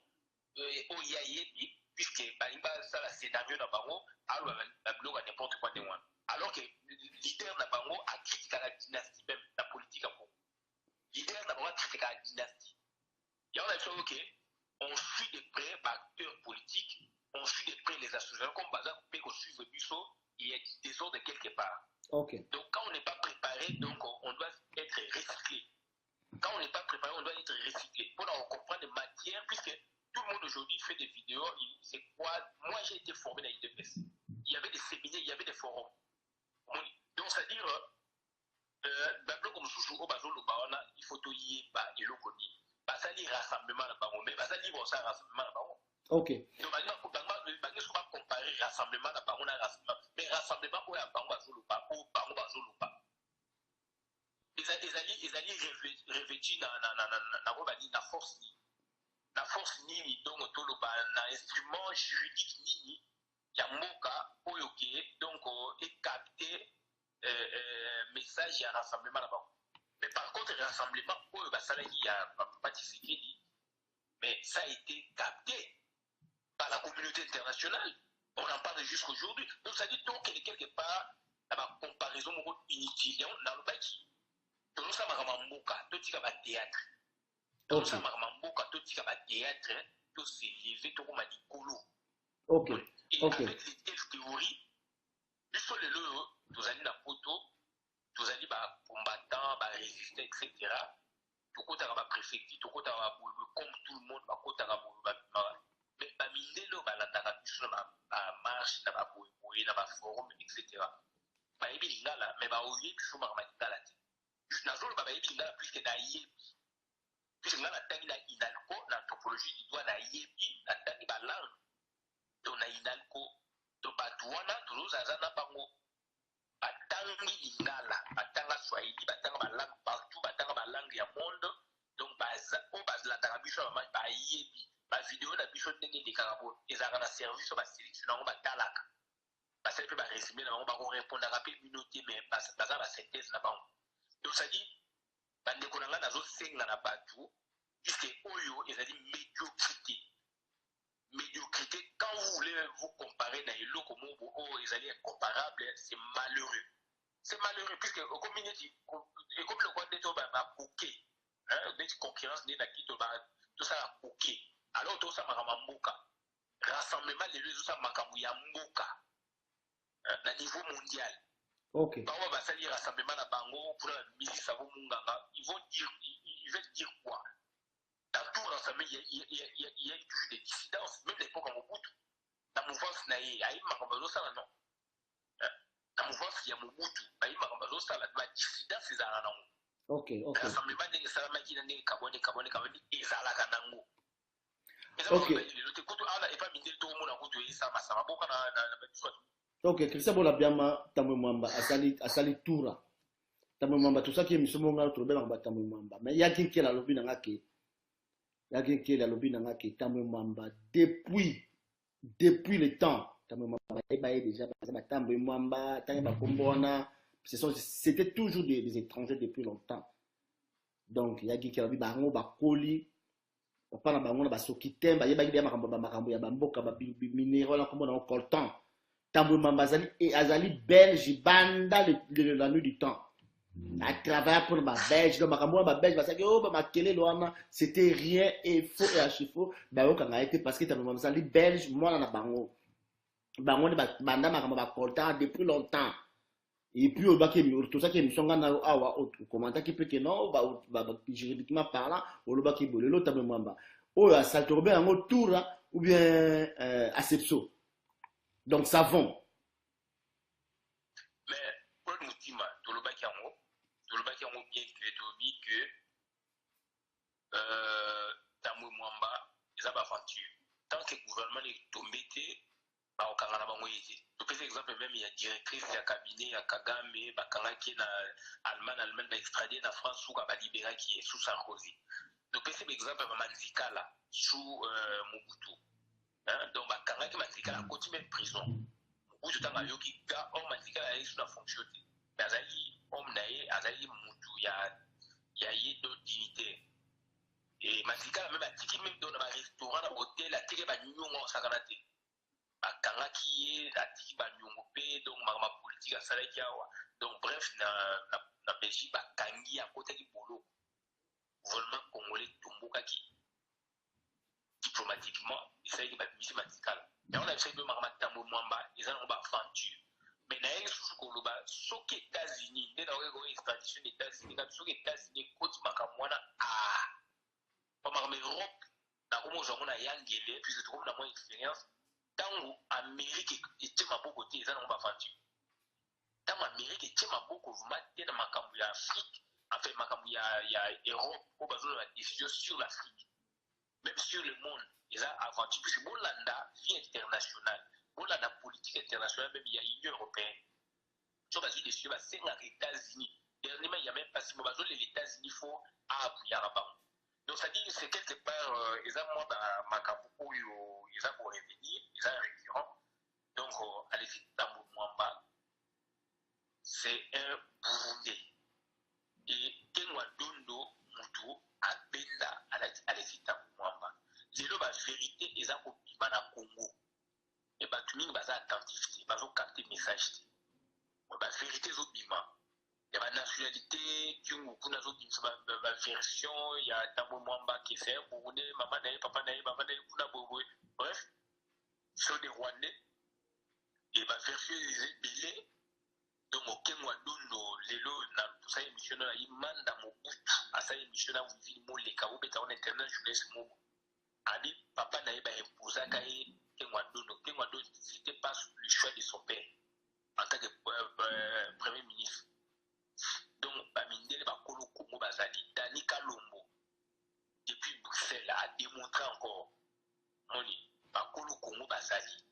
Oyayebi, puisque, bah, ça, là, c'est d'avion dans Bango, alors, la bloc à n'importe quoi de moi. Alors que le leader Nabango a critiqué la dynastie, même la politique à Congo. Le leader Nabango a critiqué la dynastie. Et on a dit, ok, on suit de près les acteurs politiques, on suit de près les associations, comme par exemple, on peut suivre Busso, il y a des désordre quelque part. Okay. Donc quand on n'est pas préparé, donc on doit être recyclé. Quand on n'est pas préparé, on doit être recyclé. Pour comprendre les matières, puisque tout le monde aujourd'hui fait des vidéos, c'est quoi? Moi j'ai été formé dans l'IDPS. Il y avait des séminaires, il y avait des forums. Donc, c'est-à-dire, il faut tout y aller, il faut tout y aller, rassemblement, mais rassemblement. Ok. Donc, il faut comparer rassemblement, mais rassemblement, les alliés revêtus la force, donc, l'instrument juridique, Yamoka, Oyoke, donc, est capté message à rassemblement là-bas. Mais par contre, le rassemblement, il y a pas dit, mais ça a été capté par la communauté internationale. On en parle jusqu'à aujourd'hui. Donc, ça dit donc quelque part, la comparaison inutile dans le bâti. Donc, ça m'a ramamboka, tout ça va théâtre. Donc, ça m'a ramamboka, tout ça va théâtre, tout s'est levé, tout comme a dit colo. Ok. Et okay. avec les théories, nous sommes les lots, nous allons dans poto, nous allons combattant, résister, etc. Tout côté à la préfecture, tout côté à comme tout le monde, côté à mais mindelo balataka biso na marche na boy na forum, etc. Ba yebi ngala, mais ba oyi biso ma ngala ti. Na zolo ba yebi ngala puisque na yebi. Puisque ngala tangi na inalco, na topologie du doigt na yebi, na tangi ba langue. Donc na inalco, to batwana toujours azana bango. Batangi lingala, batanga swahili, batanga ba langue partout, batanga ba langue ya monde. Donc baza o bazla tanga biso ba yebi. Ma vidéo na biso ndenge de carabone ezaka na service ba sélectionner ba talaka. Parce que ba résumer na ba répondre à rapide minute mais baza ba synthèse na bango. Donc ça dit bande ko na zo senga na batu puisque oyo ezali médiocrité. Médiocrité quand vous voulez vous comparer na eloko mobo o ezali incomparable, c'est malheureux. C'est malheureux puisque au community et comme le quoi de ba bouquet hein des concurrence ni na kito ba tout ça a bouquet. Alors tout ça makamamboka rassemblement les réseaux ça makamuya mboka na niveau mondial. OK. Bawa ba sali rassemblement na bango pour la musique ça vont munganga ils veulent dire quoi? Dans tout rassemblement il y a toujours des dissidences même l'époque en Mobutu la mouvance na ye ayi makambazo ça non la mouvance ya Mobutu ayi makambazo ça la dissidence c'est ça non. OK. Rassemblement de salama qui n'est kabone ezalaka nango. Ok. Ok, Christian Bolabiama, Tamouamba, Asali Toura. Tamouamba, tout ça qui est mis sur mon gars, tout le monde va Tamouamba. Mais il y a quelqu'un qui est la lobby n'angaki. Il y a quelqu'un qui est la lobby n'angaki. Tamouamba, depuis le temps, Tamouamba, déjà, Tamouamba, Tamouamba, c'était toujours des étrangers depuis longtemps. Donc, il y a quelqu'un qui a la lobby, Bakoli. Opana bango ba sokitemba yeba gidi makambo ya bamboka ba minéraux la comme on coltan tambo mambazali et azali belge banda la nuit du temps à travers pour ma belge donc makambo ba belge parce que oh ba makele loana c'était rien et faux et archi faux ba okanga été parce que tambo mambazali belge moi na bango bango banda makambo bakolta depuis longtemps. Et puis au bac tout ça qui est mission gana awa autre commentaire qui peut que non juridiquement parlant au le bac bolé l'autre membre ou à saltorbe en autour ou bien asepso donc savon mais pour le motif tout le bac en bien que tobi que tamu mwamba ils ont aventure tant que le gouvernement est tombé au Kangana Bangoyiti. Je peux exemple même il y a directrice ya cabinet ya Kagame bakanga qui na Allemagne extradé na France ou ba libérer qui est sous Sarkozy. Donc c'est exemple Manzikala sous Mobutu. Hein donc bakanga qui Manzikala côté même prison. Mobutu tanga yoki ga on Manzikala est sous la fonction. Azali homme naé azali mutu ya yedo dignité. Et Manzikala même a tiki même dans un restaurant un hôtel a tiki ba nyongo sakanate. Bakangaki atiki banyongo pe donc ma politique à salaki awa donc bref na Belgique bakangi à côté du boulot gouvernement congolais tombokaki diplomatiquement essayé de bimisi matikala et on a essayé de marmatambo mwamba ils ont ba aventure mais na yé sous koloba soki États-Unis dès na wego extradition des États-Unis quand soki États-Unis koti makamwana pas marme Europe na komo jomona yangele puis c'est trop na moins expérience tant Amérique était ma beaucoup de gens on va faire tant Amérique était ma beaucoup vous mettez dans ma cambu Afrique enfin ma cambu ya Europe au besoin de la décision sur l'Afrique même sur le monde ils ont aventure parce que Bolanda vie internationale Bolanda politique internationale même il y a l'Union européenne sur la décision va c'est les États-Unis dernièrement il y a même pas si besoin les États-Unis faut appuyer à la donc ça dit c'est quelque part ils ont moi ma cambu ils ont pour revenir ils ont récurrent donc allez-y Tambo Mwamba c'est un Burundais et Kenwa Dondo Mutu a Benda allez-y Tambo Mwamba c'est la vérité ils ont copié na Congo et bah tout le monde va attentif va capter message la vérité est bima il y a la nationalité qui kuna zo la version il y a Tambo Mwamba qui c'est un Burundais maman naïe papa naïe kuna bobo bref sur des Rwandais et va version les bilets donc aucun mois dondo lelo na tout ça émission na imanda mobutu à ça émission na vivre mo les cas beta on internet jeunesse mo abi papa na ba imposa kai kenwa dondo c'était pas le choix de son père en tant que premier ministre donc ba mindele ba kolo kongo bazali Dani Kalombo depuis Bruxelles a démontré encore moni ba kolo kongo bazali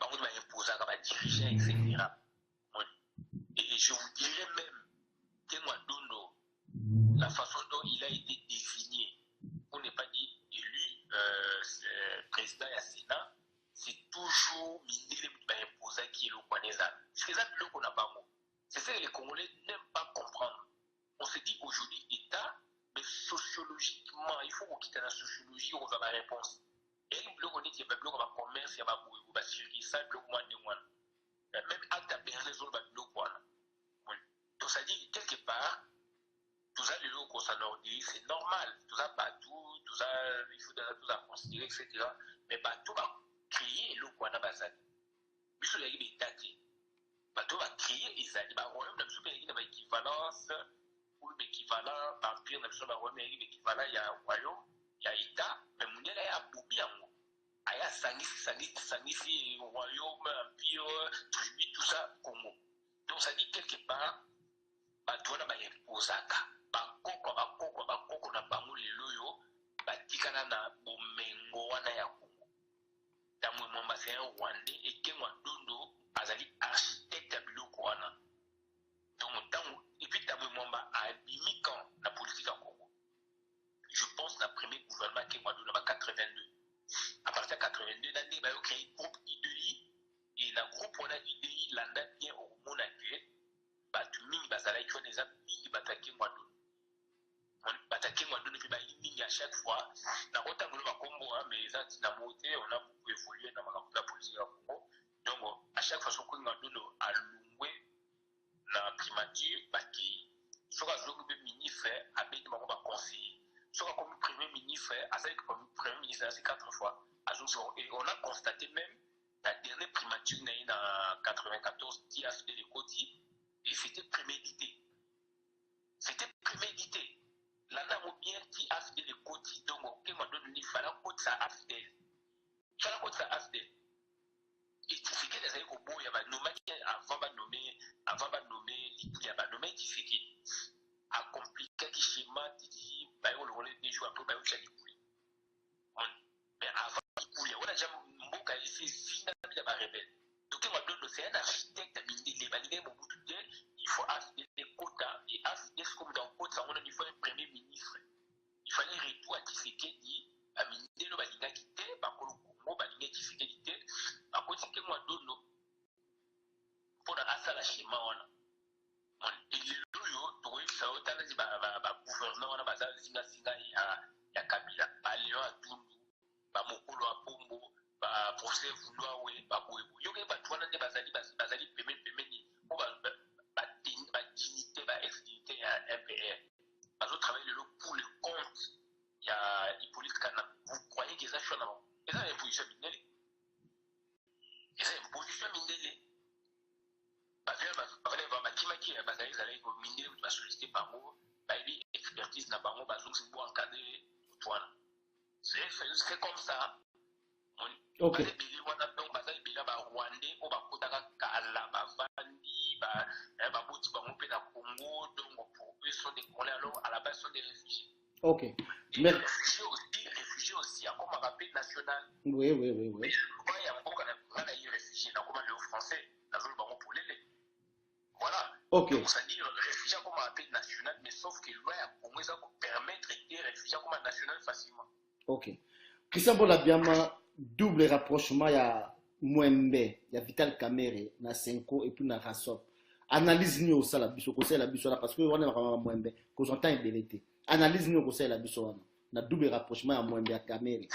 on va imposer à diriger, etc. Et je vous dirais même que Dondo, la façon dont il a été désigné, on n'est pas dit élu président et Sénat, c'est toujours Mindele qui va imposer qui est le Kwaneza. C'est ça qu'on n'a pas mot. C'est ça que les Congolais n'aiment pas comprendre. On se dit aujourd'hui État, mais sociologiquement, il faut qu'on quitte la sociologie, on va la réponse. Et le bloc on est qui est bloc en commerce, il y a pas beaucoup de circuit, ça bloc moins de moins. Même acte à perdre les autres bloc voilà. Donc ça dit quelque part, tout ça les locaux ça leur dit c'est normal, tout ça pas tout ça il faut tout ça considérer etc. Mais pas tout va créer le quoi na bazali. Biso ya gibi tati. Pas tout va créer et ça dit bah royaume na biso pe na équivalence ou l'équivalent empire na biso ba royaume ya équivalent ya royaume ya état mais munela ya bubi yango aya sangisi royaume empire tribu tout ça Congo donc ça dit quelque part batona ba imposaka bakoko na bango lelo yo batikana na bomengo wana ya Congo Tambo Mwamba c'est un Rwandais et Kenwa Dondo azali architecte ya biloko wana donc tango et puis Tambo Mwamba a bimi quand la politique en Congo je pense la première gouvernement Kenwa Dondo en 82 à partir de 82 l'année il a créé le groupe IDI et le groupe on a IDI landa bien au monde actuel batu mingi bazala qui ont des amis bataki Kenwa bataki Kenwa Dondo puis ba mingi à chaque fois na kota ngolo ba kombo mais ça na moté on a beaucoup évolué dans la politique à Congo donc à chaque fois ce Kenwa Dondo a loué la primature baki soka zoko be ministre abedi mako ba conseiller soka comme premier ministre à ça comme premier ministre c'est 4 fois et on a constaté même La dernière primature en 94 qui a fait des Koti, et c'était prémédité. C'était prémédité. L'année bien qui a fait des Koti, donc il m'a donné il fallait que ça a fait. Il fallait que ça a fait. Et tu sais que les années au bout, il y a nommé avant de nommer il y a nommé qui fait qui a compliqué qui schéma qui bah on le relève des jours après bah on s'est dit mais avant on a déjà mboka ici si n'a pas rebelle donc on va donner c'est un architecte les valider Mobutu il faut affiner des quotas et affiner comme dans quota on a il faut un premier ministre il fallait retour à Tshisekedi à ministre le balinga quitté par le Congo balinga Tshisekedi à côté que moi donne pour la sala schéma on il loyo to ça otana di ba gouverneur na baza singa ya Kabila ba Léon Atundu ba mokolo a Pombo ba procès vouloir we ba boyebo yoke ba twana ne bazali pemeni pour ba dignité ba ex-dignité ya MPR bazo travailler pour le compte ya Hippolyte Kana vous croyez que ça chona non et ça imposition mindele et ça imposition mindele qui est basé sur les minés ou sollicité par moi, expertise n'a pas moi, c'est pour encadrer toi. C'est comme ça. Ok. Ok. Mais réfugiés aussi, comme un rappel national. Oui. Mais il y a beaucoup de réfugiés, comme le français, la zone pour les. Voilà. Ok. Donc, c'est-à-dire réfugiés comme un pays national, mais sauf que loi Congo ça permet de traiter réfugiés comme un national facilement. Ok. Christian Bolabiama, double rapprochement, il y a Mwembe, il y a Vital Kamere, na Senko et puis na Rasop. Analyse ni au sala biso, conseil la biso là parce que on est vraiment Mwembe, qu'on entend ébélité. Analyse ni au conseil la biso na double rapprochement à Mwembe à Kamere.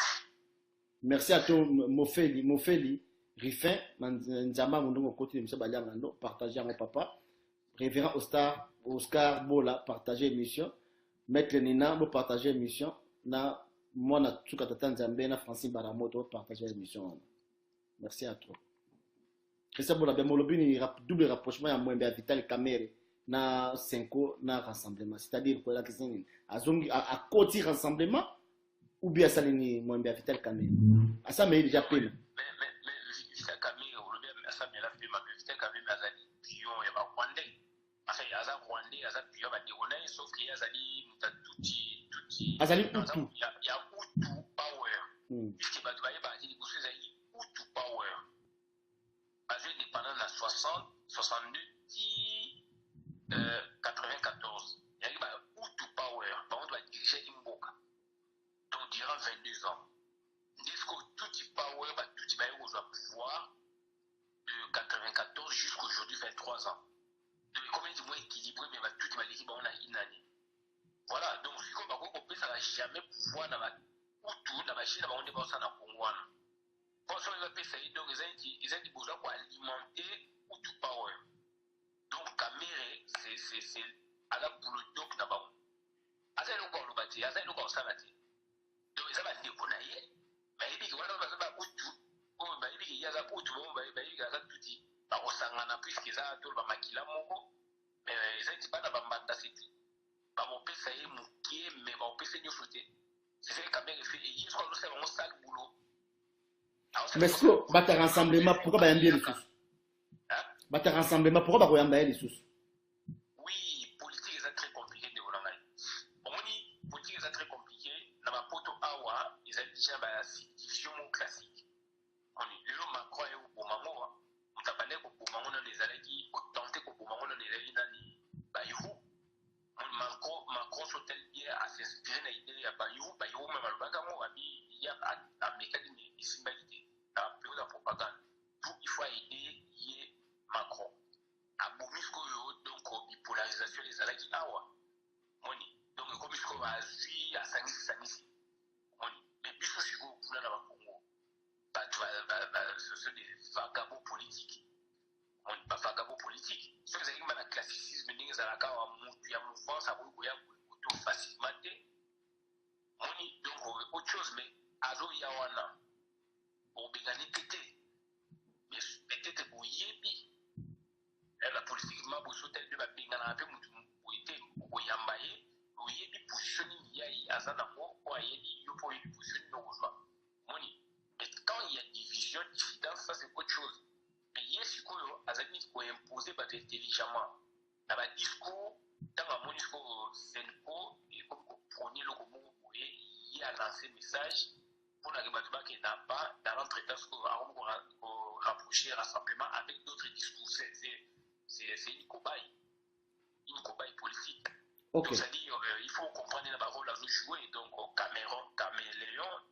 Merci à toi Mofeli, Rifin, Nzama Mundongo côté de M. Baliamando, partagez à mon papa. Révérend Oscar Bola, partagez l'émission. Maître Nina, vous partagez l'émission. Na moi na Tsuka Tata Nzambe, na Francine Baramoto, partagez l'émission. Merci à toi. Christian Bola, Bemolobini, double rapprochement à Mwembe, à Vital Kamere, na Senko, na rassemblement. C'est-à-dire que la question est à côté rassemblement ou bien ça n'est Mwembe, à Vital Kamere. À ça, mais déjà payé. Mais Vital Kamere, ou bien ça, mais la payé, mais Vital Kamere, mais ça dit, pion, il y a pas Rwandais. Enfin, il y a ça Rwandais, il y a ça pion, il y a sauf qu'il y a ça dit, tutti. Azali Hutu. Il y a Hutu Power. Puisque bah, tu vas y partir, il y a Hutu Power. Basé indépendant dans 60, 62, 94. Il y a Hutu Power. Par contre, on va diriger Imboka. Donc, durant 22 ans. Disco Tutti Power, Tutti Bayo au pouvoir de 94 jusqu'à aujourd'hui, 23 ans. Donc, comme il est équilibré, mais Tutti Bayo, on a une année. Voilà, donc si on peut ça va jamais pouvoir dans la Hutu, dans la Chine, on est pas ça dans le Congo. Quand on va payer, donc ils ont besoin pour alimenter Hutu Power. Donc Kamere, c'est à la boule d'eau qui n'a pas. À ça, il y a le bâti, à ça, il y a le salati. Donc ils ont des bonaillés, mais il dit que voilà, on va Hutu, il y a ça Hutu, il y a ça Tutti. Par contre, ça en a plus que ça, tout le monde maquille mais ils ont dit pas dans le mandat, c'est tout. Mon père ça y est mouqué mais mon père c'est sauté c'est fait quand même fait et je crois que c'est vraiment ça le boulot mais ce que bata rassemblement pourquoi ba yambie les sous bata rassemblement pourquoi ba koyamba les sous oui politique est très compliqué de volanga on dit politique est très compliqué na ma poto awa ils ont déjà ba situation classique on dit le Macron est au bomango on t'a parlé au bomango dans les alaki au tenter au bomango dans les alaki nani ba you Macron sautel bien à s'inspirer dans l'idée ya Bayou même alobaka mo abi ya a mécanisme isimalité na période de propagande tout il faut aider yé Macron a bomisco yo donc bipolarisation les alaki awa moni donc comme il va azui a sangisi moni mais biso siko kuna na Congo ce sont des vagabonds politiques on pas vagabond politique ceux qui ont un classicisme ni zalaka wa mutu ya mouvance a ya auto facilement moni donc autre chose mais azo ya wana au bengani tété Thomas Bossotel de Babinga na pe mutu boite oyambaye oyebi position ni yai azana mo o ayebi yo po yebi position no ozwa moni mais quand il y a division dissidence ça c'est autre chose mais yes koyo azali ko imposer ba intelligemment na ba discours dans la moni ko senko et comme prôner le comme il a lancé message pour la débattement qui n'a pas dans l'entretien qu'on va rapprocher rassemblement avec d'autres discours c'est une cobaye politique. Okay. Donc c'est-à-dire il faut comprendre la rôle à jouer donc caméléon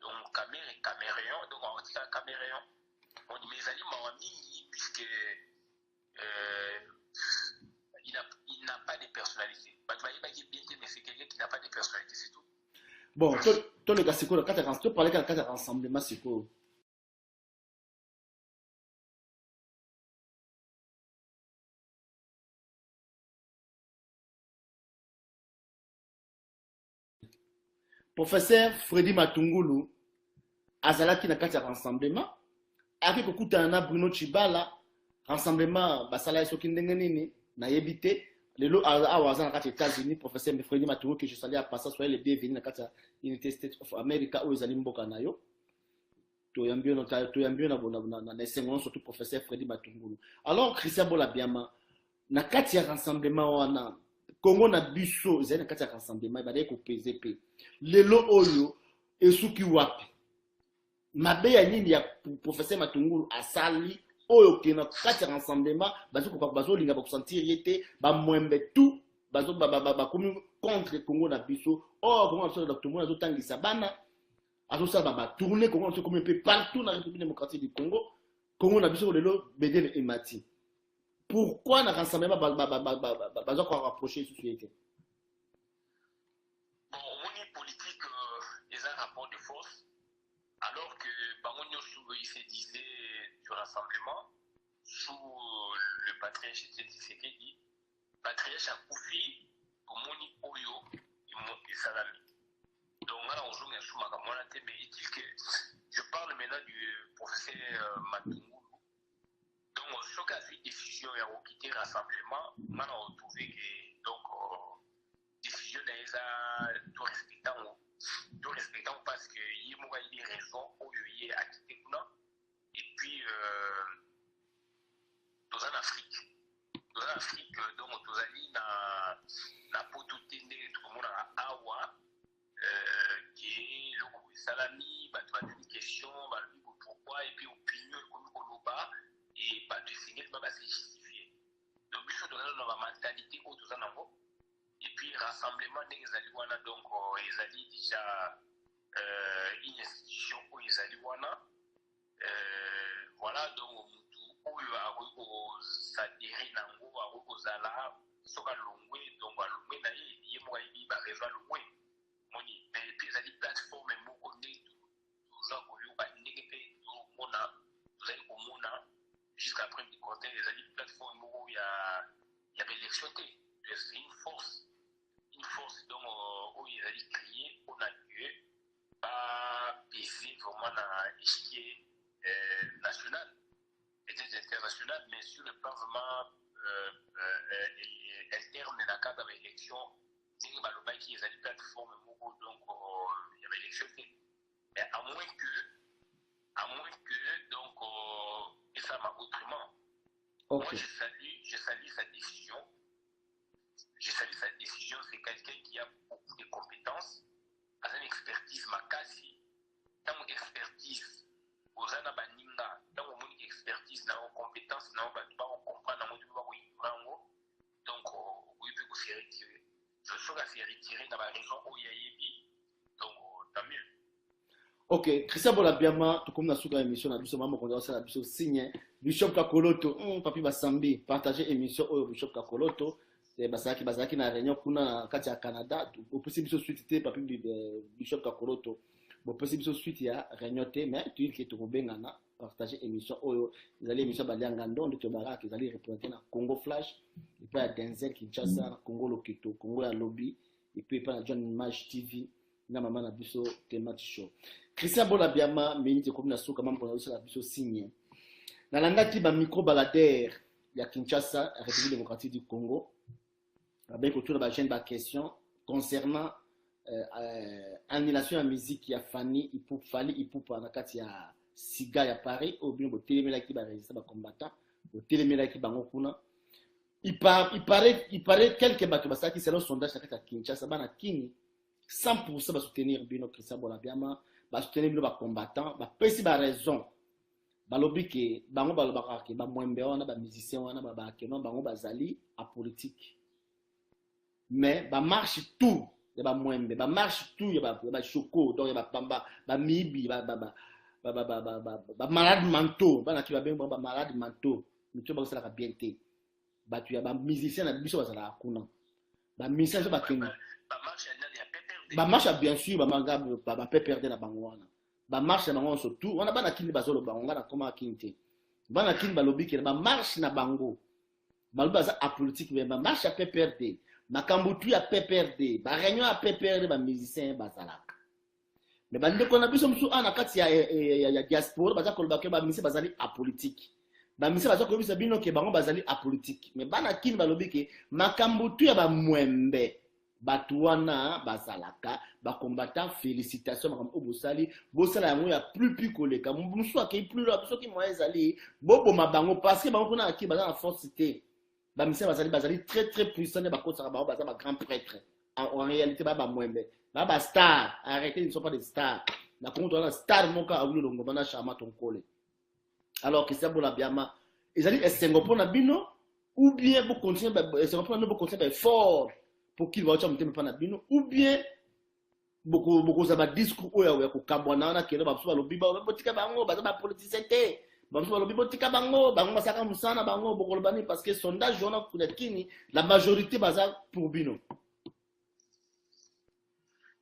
donc caméléon donc on dit caméléon on dit mes amis mawami puisque il n'a pas de personnalité. Mais c'est quelqu'un qui n'a pas de personnalité, c'est tout. Bon, toi le gars c'est quoi le cas tu parlais de cas de rassemblement c'est quoi? Professeur Freddy Matungulu azalaki na kati ya rassemblement aki kokutana na Bruno Chibala rassemblement basala soki ndenge nini na yebite lelo awa azana kati États-Unis professeur Freddy Matungulu que je salue à passer soyez les bienvenus na kati ya United States of America où ezali mboka na yo to yambio na esengo surtout professeur Freddy Matungulu. Alors Christian Bolabiama na kati ya rassemblement wana Congo na biso ezali na kati ya rassemblement ibadai ko PZP lelo oyo esuki wapi mabe ya nini ya professeur Matungulu asali oyo kena kati ya rassemblement bazo linga ba sentir yete ba mwembe tout bazo ba komi contre Congo na biso oh Congo na Dr. Mouna zo tangisa bana azo sala ba tourner Congo na comme un peu partout na République démocratique du Congo na biso lelo bedel emati. Pourquoi na rassemblement bazo ko rapprocher société? Bon, on politique ils ont un rapport de force alors que Bangonio il se disait du rassemblement sous le patriarche Tshisekedi patriarche Akoufi Omoni Oyo et Salami. Donc là on joue un sous makamona mais est-il que je parle maintenant du professeur Matungulu. Donc ce cas c'est décision il a quitté rassemblement on a retrouvé que donc décision est tout respectant parce que il y a des raisons où il y a quitté et puis dans l'Afrique donc tous allés na poto tende tout le monde a awa qui est le salami bah tu as une question bah pourquoi et puis opinion comme koloba et pas de signal bah c'est justifié donc il faut donner la mentalité au tout ça n'en et puis rassemblement des aliwana donc les alliés déjà une institution où les aliwana voilà donc où il y a au s'adhérer nango au zala soka longwe donc longwe na yi mo yi ba réseau longwe moni mais puis les plateformes moko ne toujours ko yo ba ndenge pe mona vous allez au mona jusqu'à après du côté les plateformes moko il y a l'élection c'est une force donc où il a crié on a Dieu pas baisser vraiment dans l'échiquier national et international mais sur le plan vraiment interne dans le cadre de l'élection il y a des plateformes donc il y avait l'élection mais à moins que donc et ça m'a autrement okay. Moi je salue sa décision. Je salue sa décision, c'est quelqu'un qui a beaucoup de compétences, a une expertise makasi, dans mon expertise, aux anabaninga, dans mon expertise, dans mon compétence, dans mon comprendre, dans mon donc oui, il peut se retirer. Je suis à se retirer dans la raison où il y a eu, donc tant mieux. Ok, Christian Bolabiama, tout comme dans la émission, on a vu ce moment qu'on a la émission signe, Bishop Kakoloto, Papi Basambi, partager émission au Bishop Kakoloto. Bazaki na réunion kuna kati ya Canada au possible suite te papi Bishop Kakoloto au possible suite ya réunion te mais tu qui to bengana partager émission oyo ezali émission balianga ndondo to baraka ezali représenter na Congo Flash et puis à Denzel Kinshasa Congo Lokito Congo ya Lobby et puis pas na John Image TV na mama na biso Temat Show Christian Bolabiama minute comme na suka mambo na biso la biso signe na langa ki ba micro balader il y a Kinshasa, la République démocratique du Congo. Avec autour de la chaîne de question concernant annulation de la musique qui a Fanny, il faut pendant qu'il y a Siga à Paris, ou bien au téléméla qui va résister à combattant, au téléméla qui va en il paraît quelques bateaux, parce que c'est le sondage à Kinshasa, à Kini, 100% va soutenir Bino Christian Bolabiama, va soutenir Bino combattant, va péter la raison. Balobi que bango balobaka ke ba mwembe wana ba musicien wana ba kenon bango bazali a politique mais ba marche tout ya ba mwembe ba marche tout ya ba choko donc ya ba pamba ba mibi ba malade mentaux bana ki ba ben ba malade mentaux mito ba sala ka bien te ba tu ya ba musicien na biso bazala kuna ba musicien ba kenon ba marche bien sûr ba manga ba peut perdre na bango wana ba marche na bango surtout wana bana kini bazolo bango na koma kinte bana kini balobi ke ba marche na bango balobi za a politique mais ba marche a PPRD makambutu ya PPRD ba réunion a PPRD ba musicien bazalaka mais bande ko na biso musu ana kati ya diaspora baza koloba ke ba musicien bazali a politique ba musicien baza ko bisa bino ke bango bazali a politique mais bana kini balobi ke makambutu ya ba mwembe Batouana, Basalaka, combattant, félicitations, Madame Obosali, Bosala yango ya plus koleka, Moussou qui plus là, ceux qui m'ont zali, Bobo Mabango, parce que Bango na qui bazan en force cité, Bamissa Bazali très très puissant, Bako Sarabao, Bazan grand prêtre, en réalité, Baba Mwembe, Baba star, arrêtez, ils ne sont pas des stars, la compte on a star, mon cas, Aoulou, Longobana, Chama, ton collé. Alors que c'est bon la biama, ils allaient Singapore na bino, ou bien vous continuez, Singapore na vous continuez fort. Pour qu'il va me pas bino ou bien beaucoup ça va discours ou ya ko kabwana na kele ba so lo biba ba botika bango ba ba politicien te ba so lo bibotika bango masaka musana bango bokolo bani parce que sondage on a pour kini la majorité baza pour bino.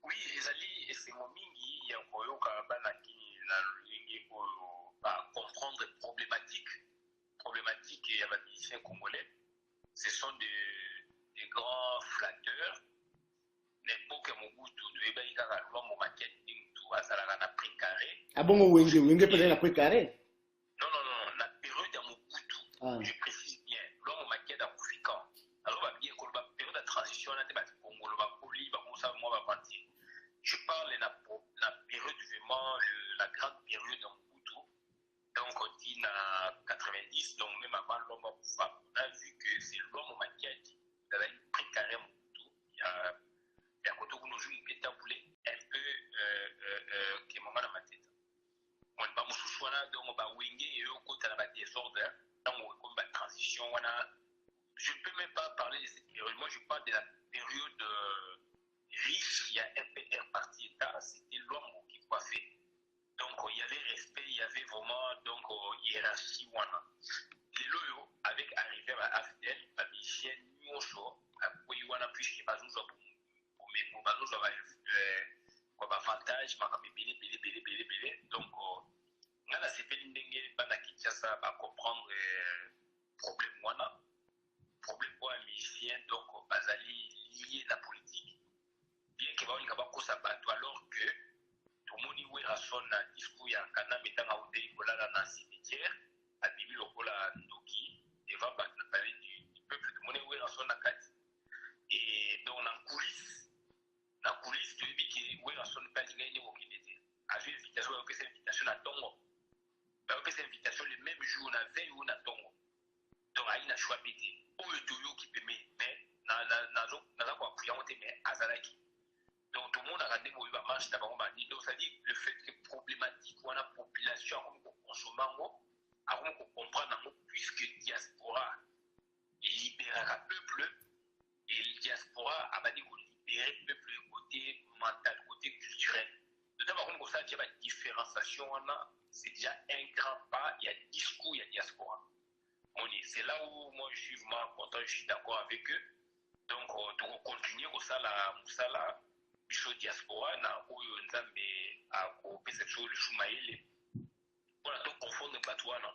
Oui ezali et c'est mo mingi ya koyoka bana kini na lingi ko ba comprendre problématique ya ba musiciens congolais. Ce sont des grands flatteurs. N'importe quel Mobutu, tu es bien qu'à l'homme au marketing, tu vas à la précaré. Ah bon, Wenge peut-être la précaré? Non, la période de Mobutu, je précise bien, l'homme au marketing à Koufikan. Alors, bien que la période de transition, on a des Congo, le Bapoli, moi, va partir. Je parle de la période vraiment, la grande période de Mobutu. Donc, on dit en 90, donc même avant l'homme au pouvoir, on a vu que c'est l'homme au marketing. Il a pris carrément tout. Il y a côté où nous jouons un peu qui est moment dans ma tête. On va me soucier donc on va winger et au côté de la désordre, donc on va transition. Je ne peux même pas parler de cette période. Moi, je parle de la période riche. Il y a un peu parti état. C'était l'homme qui coiffait. Donc il y avait respect, il y avait vraiment donc hiérarchie. Les loyaux avec arrivé à Afdel, la musicienne Nyosho, à puisque Bazouza pour avantage, donc on a la CPL Ndenge, Bana Kinshasa va comprendre problème pour un musicien, donc Bazali lié à la politique. Bien que va alors que tout le monde y a son discours, il y a un canal mettant à Oudé, il y a un cimetière, à Bibi Lokola Ndoki, et va parler du peuple, tout le monde y a son akati. Et donc, dans la coulisse, tu dis que oui, la sonne pas gagné au Kidété. À une invitation, on cette invitation à Tongo. On cette invitation le même jour, on a veille ou on a Tongo. Donc, il y a un choix pété. Ou le Toyo qui peut mettre, mais dans la quoi, mais Azalaki. Donc, tout le monde a regardé où il va marcher d'abord. Donc, ça dit le fait que problématique, on a la population, on consomme, on comprend, puisque diaspora libère un peuple. Et le diaspora a dit qu'on libérait le peuple côté mental, côté culturel. Notamment, comme ça, il y a une différenciation, c'est déjà un grand pas, il y a discours, il y a diaspora. C'est là où moi je suis vraiment content, je suis d'accord avec eux. Donc, on continue comme ça, la diaspora, où on a cette chose, le choumaïle. Voilà, donc, confondre pas toi, non?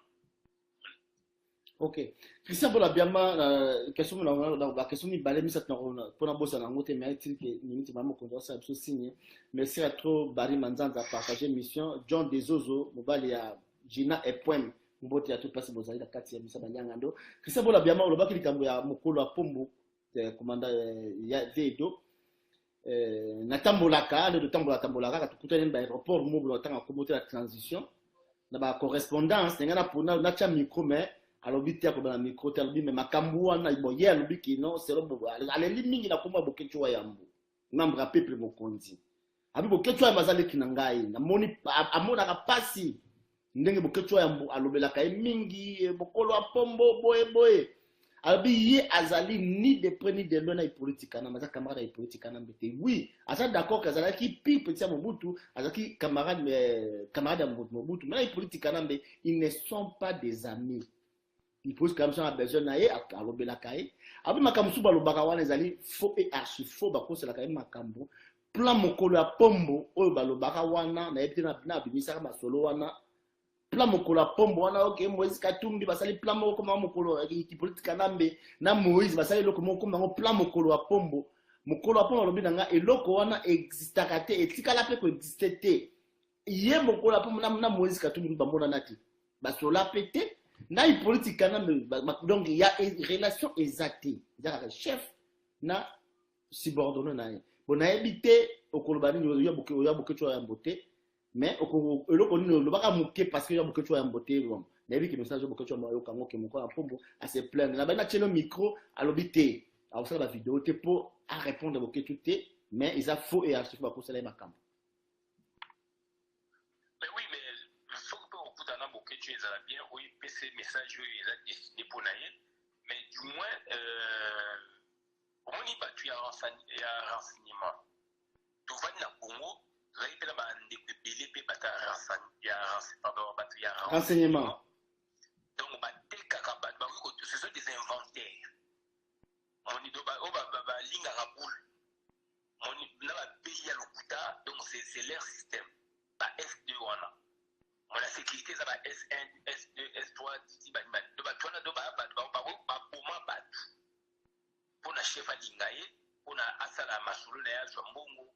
Ok. Christian Bola Biama, la question ni balé mi sat na pour na bossa na ngote mais il que limite vraiment qu'on ça absolument signé. Merci à trop Barry Manzanza partager mission John Dezozo mobile ya Gina et Poem mbote ya tout place bozali na kati ya misa banyangando Christian Bola Biama olobaki likambo ya mokolo ya pombo komanda ya Vedo natambolaka le tambolaka katukutana na aéroport mobile tanga komote la transition na ba correspondance ngana pona na cha micro mais alobi tia ko na micro tia alobi mais makambu wana iboye alobi kino selo bobo aleli mingi na koma bokechwa yambo ngambra peuple mokonzi abi bokechwa mazali kinangai na moni amona ka pasi ndenge bokechwa yambo alobela kai mingi bokolo a pombo boye alobi ye azali ni de preni de lona politique na maza camarade ya politique na mbete oui asa d'accord que azali ki pi petit Mobutu azaki camarade camarade ya Mobutu mais les politique na mbe ils ne sont pas des amis il pose comme ça a besoin na ye alobela kai abi makambu suba lobaka wana ezali faux et archi faux ba kosela kai makambu plan mokolo ya pombo oyo balobaka wana na yebite na bimisaka masolo wana plan mokolo pombo wana ok Moïse Katumbi basali plan moko koma mokolo ki politique nambe na Moïse basali loko moko koma plan mokolo pombo lobi nanga eloko wana existaka te etikala pe ko existe te ye mokolo pombo na Moïse Katumbi bambona nati basola pete na politique nambe donc il y a une relation exacte c'est-à-dire chef na subordonné na ye bona ebite okolobani yo bokecho ya mbote mais eloko nini lobaka moke parce que ya bokecho ya mbote bon nayebi ki message bokecho ya moyo kango ke moko ya pombo à se plaindre na bana chelo micro alobi te a osala la vidéo te pour à répondre bokecho te mais ils a faux et archive ba kosala makambo mais oui mais il faut que au bout d'un bokecho ezala bien oui PC message il a destiné pour naïe mais du moins on y va tu as renseignement tu vas na Congo renseignement. Donc, ce sont des inventaires. On dit donc c'est leur système. S2, la sécurité, ça va S1, S2, S3, pour la chef à Lingaye, pour la Asala Masulu, Mbongo,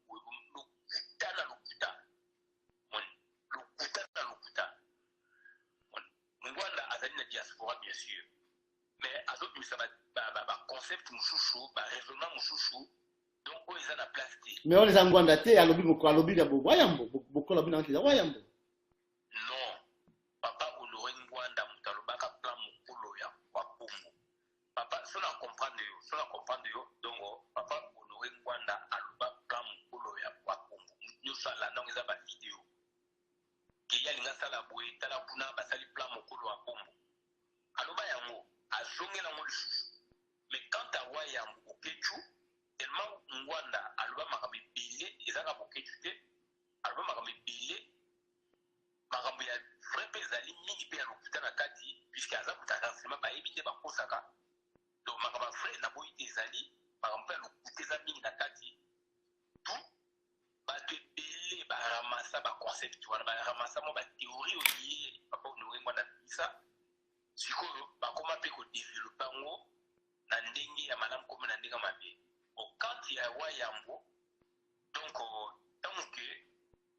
Ngwanda azali na diaspora bien sûr mais azot mi ça va concept mushushu ba raisonnement mushushu donc on est na place mais on les angwanda te alobi moko alobi ya wayambo boko alobi na kiza wayambo non papa Honoré Ngwanda mutalobaka plan mukolo ya kwa Pombo papa sona comprendre yo donc papa Honoré Ngwanda aloba plan mukolo ya kwa Pombo yo sala donc eza ba vidéo ya linga sala boye tala kuna basali plan mokolo wa Pombo aloba yango azongela ngo lisusu mais quand a wa yango okechu tellement Ngwanda aloba makambo ebele ezaka bokechu te aloba makambo ebele makambo ya vrai pe ezali mingi pe ya lokuta na kati puisque aza kutaka sema bayebi te bakosaka donc makambo vrai na boyi te ezali makambo ya lokuta eza mingi na kati tout bato ebele baramasa baconcept wana baramasa mo bathéorie olie papa Honoré Ngwanda bisa sikoyo bakoma mpe kodevelope yango na ndenge ya malamu komi na ndenge mabe okanti ya wa yambo donc ntango ke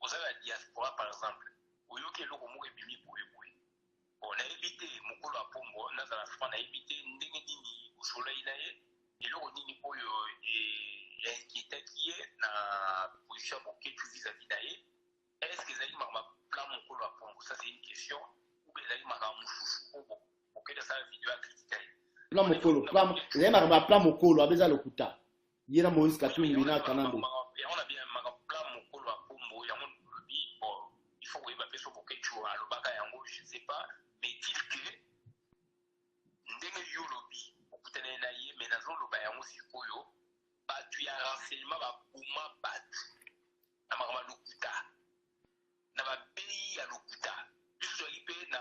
ozala ya diaspora par exemple oyoki eloko moko ebimi boyeboye nayebi te mokolo ya Pombo nazala fra nayebi te ndenge nini osolai na ye eloko nini oyo inquiétaki ye na position ya boketu vis-à-vis na ye est-ce que ezali makambo plan mokolo ya Pombo ça c'est une question ou bien ezali makambo mosusu oyo okende asala video ya kritika ye plan mokolo ezali makambo plan mokolo abeza lokuta ye na Moïse Katumbi na Kanambe yango na bien makambo plan mokolo ya Pombo yango lobi bon il faut koyeba mpe so boketu alobaka yango je sais pas mais dire que ndenge yo lobi okutana na ye mais nazoloba yango sikoyo bato ya renseignement bakoma bato na makambo ya lokuta na bapeyi ya lokuta biso toyaki mpe na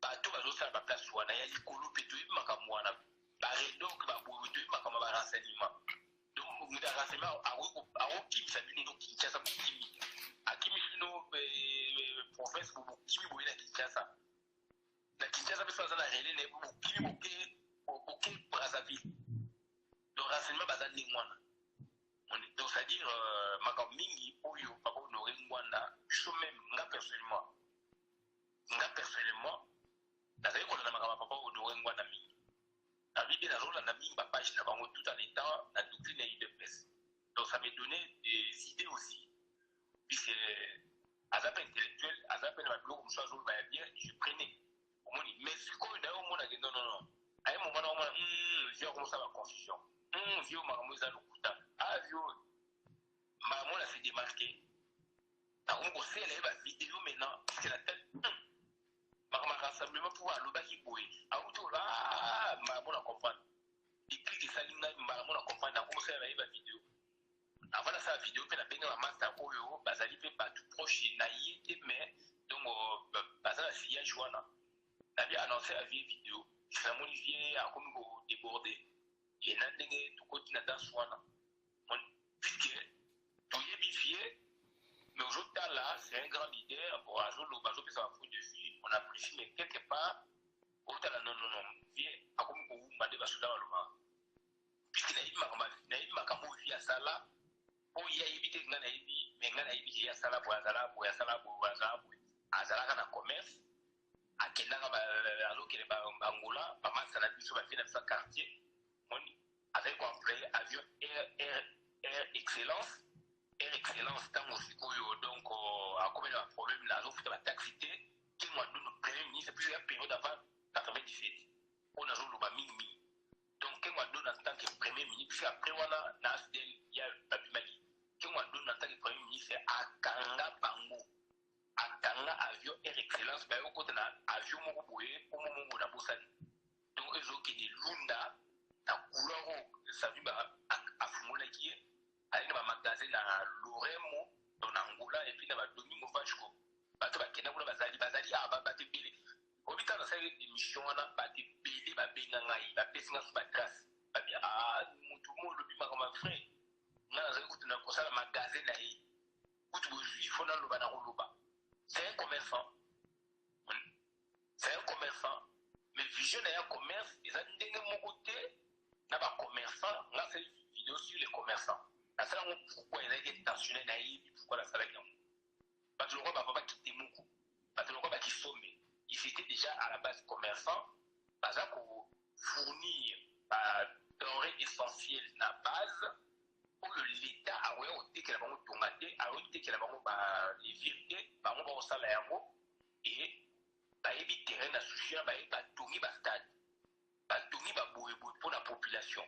bato bazosala baplace wana ya likolo mpe toyebi makambo wana baredoc baboyo toyebi makambo ya barenseignement donc moto ya renseignement akokimisa bino no Kinshasa bokimi akimisi bino province bokimi boye na Kinshasa mpe so aza na relais na ye bokimi boke Brazzaville donc renseignement baza ndenge wana donc c'est-à-dire makambo mingi oyo papa Honoré Ngwanda biso même nga personnellement azap intellectuel, azap na bloc comme ça, bien, je prenais. Mais ce qu'on a au monde a dit non, non, non. À un moment, on a dit, comment ça va confusion. Vieux Maramoisa Lokuta. Ah, vieux. Maramoisa s'est démarqué. Alors, on sait, elle va vidéo maintenant, c'est la tête. Maramoisa rassemblement pour aller au baki boué. Ah, où là, Maramoisa comprend. Et puis, il s'aligne, Maramoisa comprend. On sait, elle va vidéo. Avant la sa vidéo, puis la peine à master Oyo, Bazali fait pas tout proche, naïe, mais donc, Bazali a signé à Joana. La vie annoncé la vie vidéo. C'est un modifié à comme débordé. Et n'a pas tout côté dans Joana. Puisque tout est bifié, mais aujourd'hui là, c'est un grand leader. Pour un jour, le bateau peut s'en foutre dessus. On apprécie, mais quelque part, autant la non, non, non, vie à comme vous m'avez pas soudain le vent. Puisque naïve m'a comme vous via ça là. Oh, il y a évité que naïve, mais naïve, il y a ça là pour Azala, pour Azala, pour Azala, pour Azala, dans le commerce. À Kendanga, alors qu'il est en Angola, pas mal, ça n'a plus sur la fin de sa quartier. Avec un employé avion Air Excellence. Air Excellence, tant aussi, donc, à combien de problèmes, la offre de la taxité, qui m'a donné le premier ministre, puis la période avant 97. On a joué le mini. Donc, qui m'a donné en tant que premier ministre, puis après, on a Nasdel, il y a Babimali. Qui m'a donné en tant que premier ministre, c'est Akanga Bango. Akanga avion Air Excellence, mais au côté de l'avion Mokoboué, au moment où on a bossé. Donc, eux autres qui sont Lunda, la couleur, ça vient à Fumola qui est, avec un magasin dans l'Oremo, dans l'Angola, et puis dans la Domingo Vachko. Bato bakena kuna bazali aba bate bele. Obita na sale émission wana bate bele ba benga ngai, ba pesinga su ba trace. Ba bien mutu mo lobi makama frère. Ngana zali kutuna kosala magasin na yi. Kutu bo juifo na loba na loba. C'est un commerçant. C'est un commerçant. Mais vision est un commerce. Ils ont dit que mon côté, n'a pas commerçant. Là, c'est une vidéo sur les commerçants. La salle, pourquoi il a été tensionné naïf, pourquoi la salle est gagnée. Parce que le roi va pas quitter Moukou. Parce que le roi va quitter Sommé. Il était déjà à la base commerçant. Parce que pour fournir denrées essentielles à la base, pour l'État a ôté que la banque tomaté, a ôté que la banque les vérités, banque va au salaire et baebi terrain na sushi baebi batongi ba stade batongi ba boyebo pour la population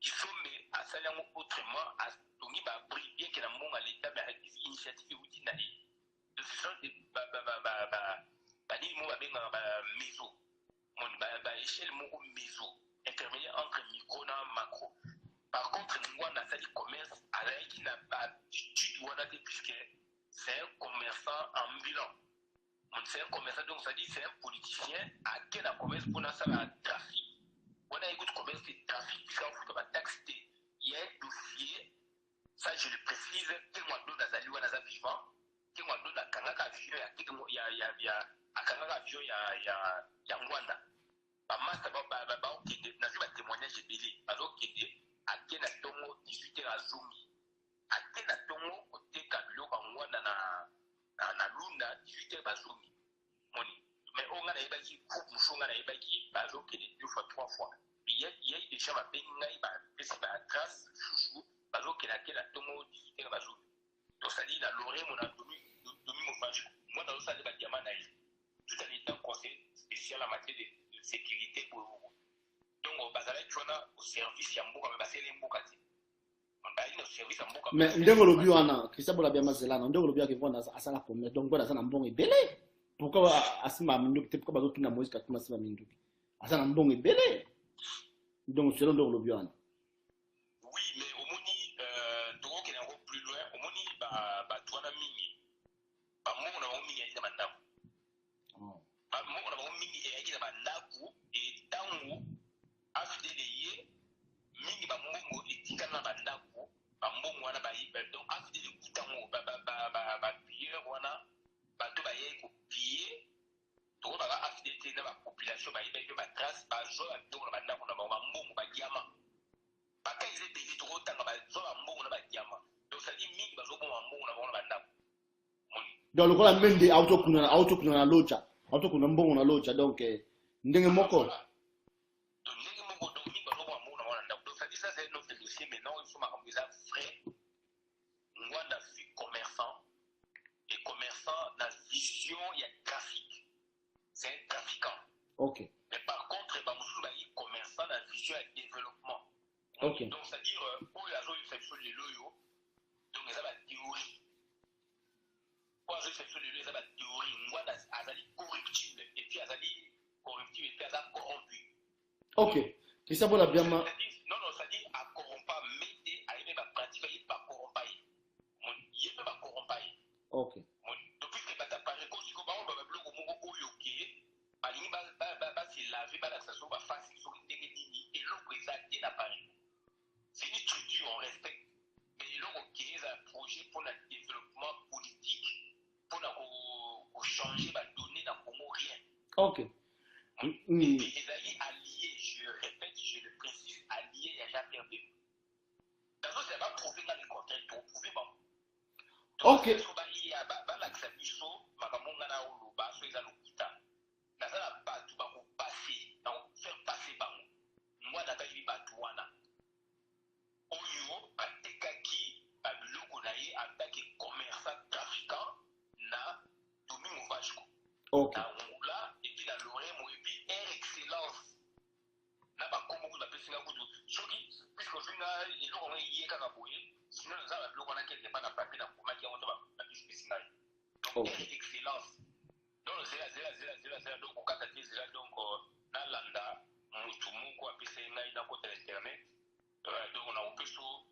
isomé à salango autrement à tongi ba bri bien que la monga l'État mais avec initiative utinali de ce genre de ni mo ba benga ba maison mon ba échelle moko maison intermédiaire entre micro na macro. Par contre, nous, on a fait du commerce avec qui n'a pas d'études puisque c'est un commerçant ambulant. C'est un commerçant, donc ça dit c'est un politicien à quel la commerce pour nous ça la trafic. On a écouté commerce de trafic puisqu'on fout pas taxer. Il y a un dossier, ça je le précise, quel mois d'eau dans Aliou dans vivant, quel mois d'eau dans Kanaka avion, il y a à Kanaka avion, il y a Ngwanda. Pas mal, ça va ok, n'a vu un témoignage de Bélé, alors qu'il était à quel atomo 18h à Zoumi, à quel atomo au Tekabilo Ngwanda na Lunda 18h à Zoumi. Mais on a qui coupe mouchon à qui bazo qui est 2 fois 3 fois. Il y a des gens à Bengaï, à trace, chouchou, bazo qui est laquelle à Tomo 18h à Zoumi. Donc ça dit, la Lorraine, on a domi mon fâche. Moi, dans le salle de diamant naïf, tout en étant conseil spécial en matière de sécurité pour vous. Donc, au Bazalai, tu as au service Yamboka, mais c'est les Mbokati. Mais ndenge lobi wana Christian bola bien mazelana ndenge lobi ke vona asala commerce donc bona sana mbongo ebele pourquoi asima minduki te pourquoi bazotuna Moïse katuma asima minduki asala mbongo ebele donc selon ndenge lobi wana oui mais au moni toko kena ko plus loin au moni ba twana mingi ba mbongo na mingi ya mandako ba mbongo na mingi ya mandako et tango afidele ye mingi ba mbongo etikana na bandako ba mbongo wana ba donc afidele kutango ba pier wana bato ba ye ko pier to ba afidele na ba population ba ye ba trace ba zo ba to na bandako na ba mbongo ba diama ba kaize beli to tanga ba zo ba mbongo na ba diama donc ça dit mingi ba zo ba mbongo na bandako donc le kola mende autokuna na locha autokuna mbongo na locha donc ndenge moko ça c'est notre dossier maintenant il faut m'arranger ça frais. Moi, je suis commerçant et commerçant dans la vision, il y a trafic. C'est un trafiquant. Ok. Mais par contre, il y a commerçant dans la vision de développement. Ok. Donc, c'est-à-dire, pour les autres, c'est sur les loyaux. Donc, il y a la théorie. Pour les autres, c'est sur les loyaux, il y a la théorie. Moi, il y a corruptible. Et puis, il y a corruptible. Et puis, il y a corrompu. Ok. Et ça, voilà bien. Non, ça dit à corrompre, mais à y même pratique, il pas corrompre. Il peut pas corrompre. Ok. Depuis que tu as parlé, quand tu as un bloc au Mongo, il y a se laver, la station va facile sur une télévision et l'eau présentée à Paris. C'est une structure, on respecte. Mais l'eau qui est un projet pour le développement politique, pour changer, va donner dans le Congo rien. Ok. Et ils allaient alliés, je répète, je le précise, alliés, il n'y a jamais un peu. Dans ce cas, ça va prouver dans le contraire, pour prouver bon. Ok. Il y a l'accès à l'ISO, Makamonga na Olo, Baso, ils allent dans la base, tu vas passer, faire passer par nous. Moi, dans le Batouana, Oyo, à Tekaki, à Bilokonaï, en tant que commerçant trafiquant, na Domingo Vasco. Ok. Dans Moula, et puis dans l'Orem, et puis Air Excellence. N'a pas comme vous l'appelez Singapour. Puisque je suis là, on est hier quand on a sinon, nous avons bloqué on a pas de papier dans le format qui est en train de spécifier. Donc, Air Excellence. Donc, c'est donc, au cas de donc, dans l'anda, Moutoumou, quoi, puis c'est dans côté internet. Donc, on a un peu sur,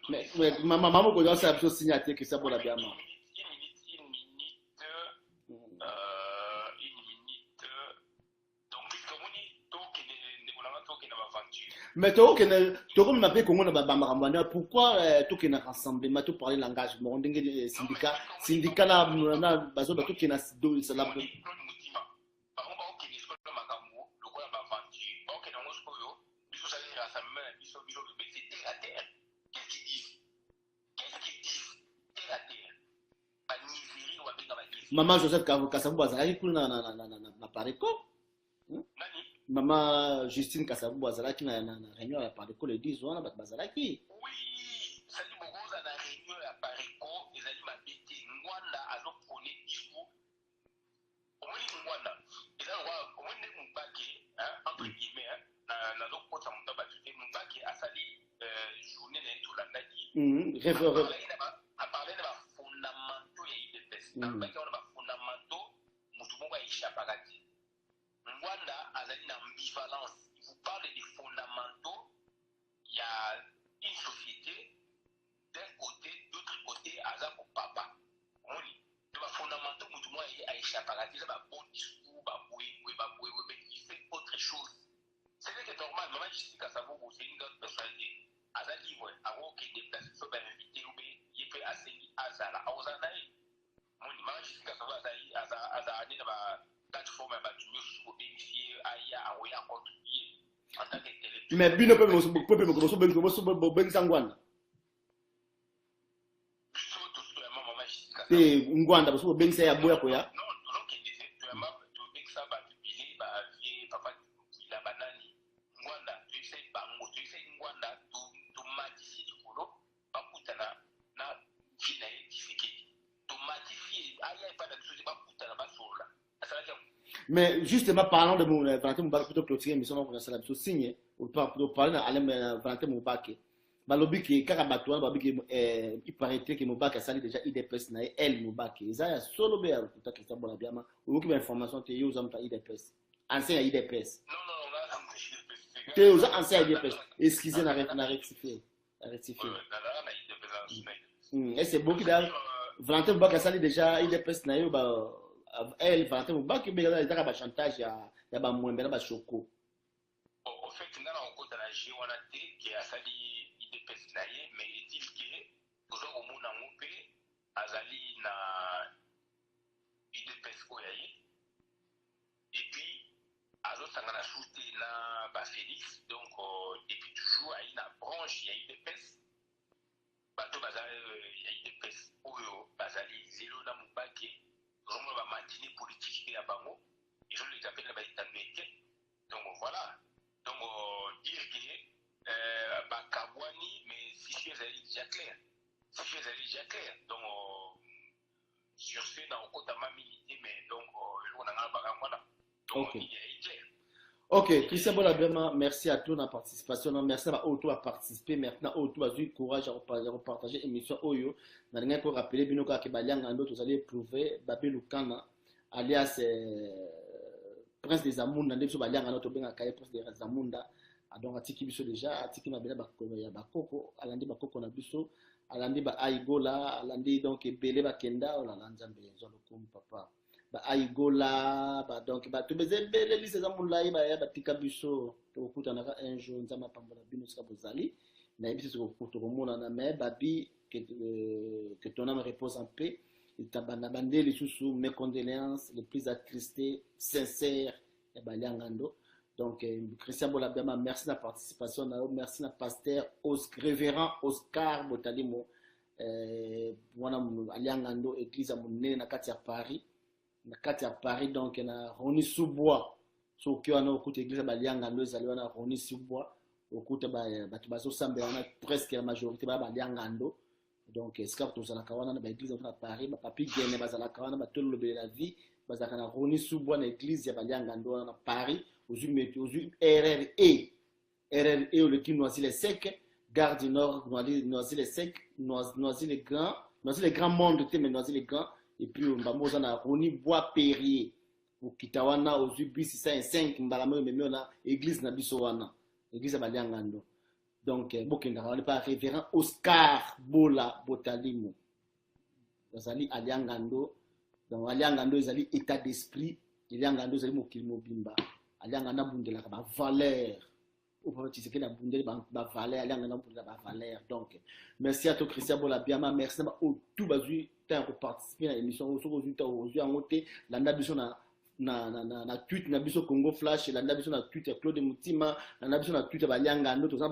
mais maman, vous connaissez la chose signatée que ça pour la bien. Une minute. Donc, puisque vous dites, mais toi, comme on appelle Congo, pourquoi tu es rassemblé, tu parles langage, on dit syndicat là, bazo bato qui na do ça là. Maman Joseph Kassabou Azalaki kuna na Pareco. Maman Justine Kassabou Azalaki na réunion à Pareco le 10 juin Bazalaki. Oui, ça dit beaucoup dans la réunion à Pareco, les amis m'habitent Ngwanda à nos premiers discours. Au moins Ngwanda, et là on va Mubaki, entre guillemets, dans nos potes en Mubaki, Mubaki a sali journée de tout la Nadi. À parler de la fondamentaux et de test. Dans le cas on a fondamentaux, Moutoumouba Ishapagati. Ngwanda a sali une ambivalence. Il vous parle des fondamentaux. Il y a une société d'un côté, d'autre côté, Azako Papa. On dit, de ma fondamentaux, Moutoumouba Ishapagati, c'est un bon discours, mais il fait autre chose. C'est vrai que normal, maman, je sais qu'à savoir, c'est une autre personnalité. Azali, ouais, avant qu'il déplace, il faut bien inviter, il peut assigner Azala. Azanaï, mon image, je sais qu'à savoir, Azali, dans ma plateforme, tu peux bénéficier, à Oya, contribuer en tant qu'intellectuel. Mais Bino peut me ben sangwan. Et Ngwanda, parce que ben c'est à boya koya. Non, non, qui disait, tu as marre, tu dis que ça va te piler, papa, la banane. Ngwanda, tu sais, bango, tu sais, Ngwanda, tu matifies du boulot, pas coutana, na, vina et difficulté. Tu matifies, aïe, pas de souci, pas coutana, pas sur là. Mais justement, parlant de mon Valentin Moubake, plutôt clôturer, mais sinon, on a ça la signe, ou parler de Valentin Moubake. Balobi qui Karabatouan, il paraîtrait que Moubake a sali déjà IDPS, elle Moubake. Ils ont solo bien, tout à fait, ça, bon, bien, ou qui information, tu es aux hommes IDPS. Ancien IDPS. Non, tu es aux anciens IDPS. Excusez, on a rectifié. Et c'est beaucoup d'ailleurs. Valentin Moubake a sali déjà IDPS, elle, Valentin Moubake, mais il y a un chantage, il y a un moins, il y a un choco. En fait, il y a un côté de la géonaté qui a sali IDPS, mais il dit que nous avons au monde en OP, Azali na IDPS Oyaï, et puis, Azo Sangana Souté na Félix, donc depuis toujours, il y a une branche, il y a IDPS, Bato Bazali, il y a IDPS Oyo, Bazali, Zélo na Moubake, nous avons la matinée politique à Bango, et je les appelle la Baïtanbeke, donc voilà. Donc, dire que Bakabwani, mais si je suis déjà clair. Donc, sur na okota mamilité mais donc on a ngala donc Ok. il est clair. Ok, Christian Bolabema, merci à toi de la participation. Non, merci à toi de participer. Maintenant, tu as eu le courage à repartager l'émission Oyo. Dans le pour rappeler, Binoka Kebaliang Ando, vous allez prouver, Babi Lukana, alias Prince des Amunda, Ndebso Baliang Ando, Tobenga Kaye, Prince des Amunda. Donc, Atiki Biso déjà, Atiki Mabela Bakoko, Alandi Bakoko Nabiso, Alandi Ba Aigola, Alandi donc Bele Bakenda, Olanzambe, Zolokum Papa. Aigola donc tu bezé belle liste za mulai ba ya batika biso to kutana un jour nzama pambola bino ska bozali na yebisi ko komona na me babi que ton âme repose en paix et tabana bandeli sous mes condoléances les plus attristés sincères et baliangando donc Christian Bolabema merci de la participation merci na pasteur révérend Oscar Botalimo wana aliangando église à monene na kati ya Paris na kati ya Paris donc na Roni Sous-Bois so ki wana okuta église balianga ndo ezali wana Roni Sous-Bois okuta bato bazosambela wana presque la majorité balianga ndo donc esika tozalaka wana na baéglise na Paris bapapi gene bazalaka wana batolobela la vie bazalaka na Roni Sous-Bois na église ya balianga ndo wana na Paris ozu RRE le qui Noisy-le-Sec Gare du Nord Noisy-le-Sec Noisy-le-Grand monde mais Noisy-le-Grand et puis on va na Roni Bois Perrier au Kitawana aux bus 5 mbalama même na église na biso wana église baliangando donc bokenda on pas révérend Oscar Bola Botalimo bazali aliangando donc aliangando ezali état d'esprit aliangando ezali mokili mobimba aliangana bundela ba valeur au point tu sais que la bundela ba valeur aliangana bundela ba valeur donc merci à toi Christian Bolabiama merci à tout bazui pour participer à l'émission aujourd'hui en côté la nabiso na tweet na biso Congo Flash la nabiso na tweet Claude Mutima la nabiso na tweet balianga ndo to ça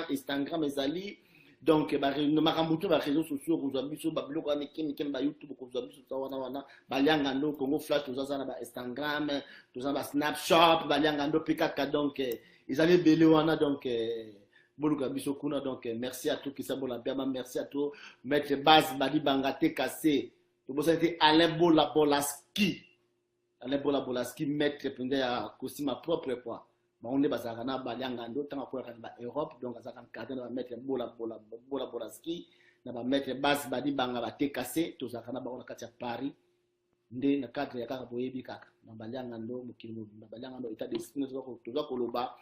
Instagram ezali donc ba makambuto ba réseaux sociaux ko biso ba biloko na kemi ba YouTube ko biso ça wana balianga ndo Congo Flash to ça na ba Instagram to ça ba Snapchat balianga ndo pikaka donc ezali belé wana donc Boluka biso kuna donc merci à tous qui s'abonnent bien merci à tous maître Baz Badi Bangate Kassé to bosa été Alain Bola Bolaski maître pendant ya costume propre quoi ba on est basaka na balianga ndo tanga ko ba Europe donc azaka cadre na maître Bola Bolaski na ba maître Baz Badi Bangate Kassé to zaka na ba on kati ya Paris nde na cadre ya kaka boyebi kaka na balianga ndo mukili na balianga ndo état d'esprit to za koloba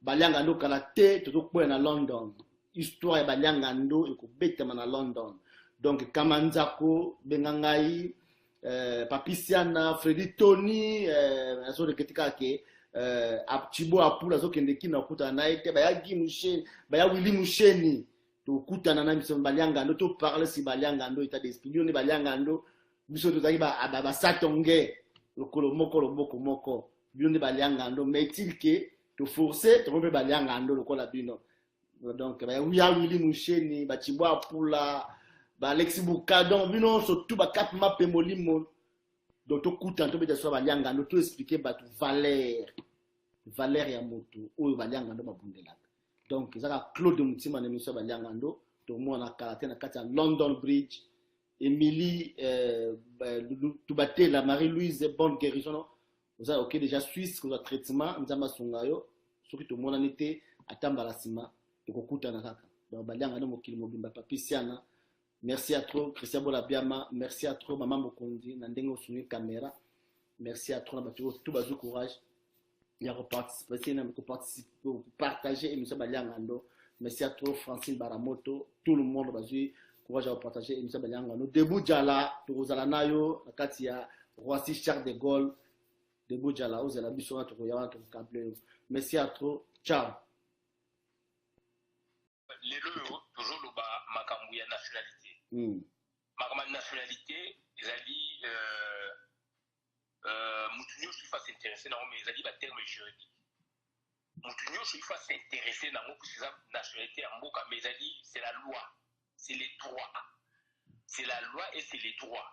balianga ndo kala te tozokwela na London histoire ya balianga ndo ekobetama na London donc Kamanzako bengangai Papisiana Freddy Tony azo reketika ke Chibo Apula zo kende kina kuta na ete bayagi musheni baya Willy Musheni to kuta na miso balianga ndo to parler si balianga ndo état d'esprit ni balianga ndo biso to zaki ba satonge lokolo moko bione balianga ndo metil ke to forcer to rompe balianga ando lokola bino donc ba ya Willy Musheni ba Chibwa Pula ba Alexis Bukadon bino surtout ba Cap Map Molimo donc to kuta to be so balianga ando to expliquer ba valeur ya moto oyo balianga ando babundela donc ezaka Claude Mutima na miso balianga ando to mona kala na kati ya London Bridge Emily Tubatela Marie-Louise bonne guérison vous avez ok déjà Suisse que le traitement nzamba sungayo soki to mona nité atambala sima to kokuta na kaka donc balianga no mokili mobimba papisiana merci à toi Christian Bolabiama merci à toi maman Mokondi na ndenge osuni caméra merci à toi na bato tout bazu courage ya reparticiper na participer partager émission balianga ndo merci à toi Francine Baramoto tout le monde bazu courage à partager émission balianga ndo debout jala to kozala nayo na kati ya Roissy Charles de Gaulle de Boudjala, vous avez besoin de regarder ton câble. Merci à toi. Ciao. Les deux, toujours le bas, ma nationalité. Ma nationalité, ils ont dit, Moutounio, je suis pas intéressé dans mais ils ont dit, terme juridique. Moutounio, je suis pas intéressé dans mon nationalité en Boka, mais ils ont dit, c'est la loi, c'est les droits. C'est la loi et c'est les droits.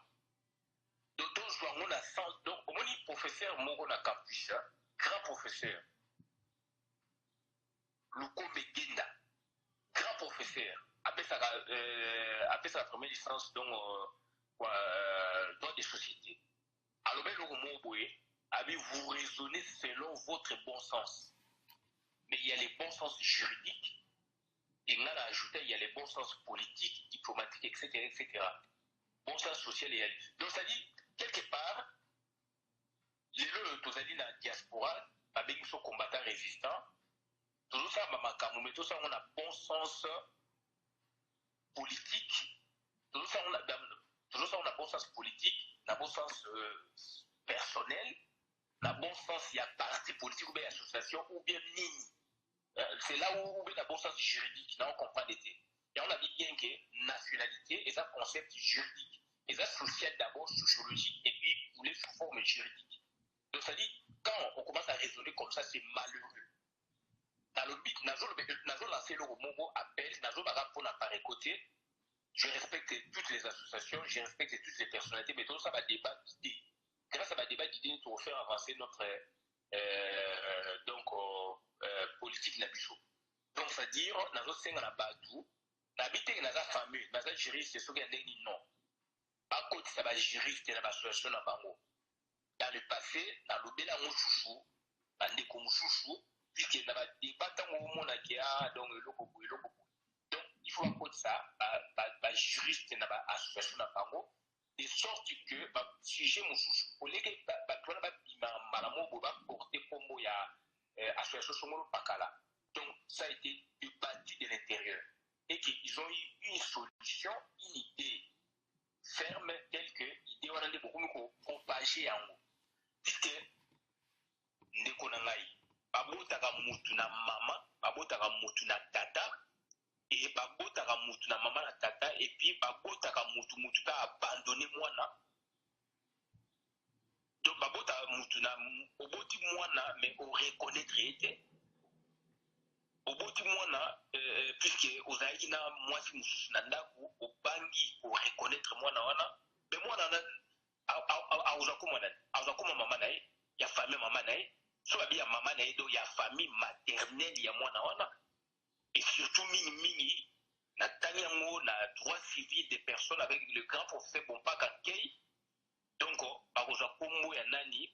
Donc, on a sens. Donc, on dit professeur Moro na campus, grand professeur. Luko Megenda, grand professeur. Après sa première licence, donc, droit des sociétés. Alors, vous raisonnez selon votre bon sens. Mais il y a les bons sens juridiques, et on a ajouté, il y a les bons sens politiques, diplomatiques, etc., etc. Bon sens social et donc ça dit, quelque part, les gens qui sont dans la diaspora, ils sont combattants résistants, tout ça, tout ça, on a bon sens politique, tout ça, on a bon sens politique, on a bon sens personnel, on a bon sens, il y a parti politique ou bien association ou bien ligne. C'est là où il y a bon sens juridique, là on comprend l'été. Et on a dit bien que nationalité est un concept juridique, et ça social d'abord sociologique, et puis vous les sous forme juridique. Donc ça dit, quand on commence à raisonner comme ça, c'est malheureux. Dans le but, Nazo lancé le Mongo appel, Nazo Baga pour n'apparaître côté. Je respecte toutes les associations, je respecte toutes les personnalités, mais tout ça va débattre d'idées. Grâce à ma débat d'idées, pour faire avancer notre politique Nabiso. Donc, c'est-à-dire, Nazo Senga na Batou, n'habiter dans la famille, dans la juriste, c'est ce qu'il y a des non. Par contre, ça va juriste dans l'association na Bango. Dans le passé, dans le Béla Mouchouchou, dans les Komouchouchou, puisqu'il y a des débats au monde qui a donc le logo. Donc, il faut apporter ça, juriste dans l'association na Bango, de sorte que, si j'ai mon chouchou, au lieu que, malamo, porter comme il y a association Songolo Pakala. Donc, ça a été débattu de l'intérieur. Et qu'ils ont eu une solution, une idée ferme, telle que l'idée on a beaucoup propagée en haut. Puisque, Ndekonangai, babotaka mutu na mama, babotaka mutu na tata, et babotaka mutu na mama na tata, et puis babotaka mutu ka abandonné mwana. Donc, babotaka mutu na oboti mwana, mais on reconnaître été. Oboti mwana, puisque ozaïki na mwasi mususu na ndaku, obangi pour reconnaître mwana wana, mais mwana na auzakuma mama na ye, ya famille mama na ye, so babi ya mama na ye, donc ya famille maternelle ya mwana wana, et surtout mingi, na tanyango, na droit civil des personnes avec le grand professeur Bompaka Kei, donc, barozakumu ya nani,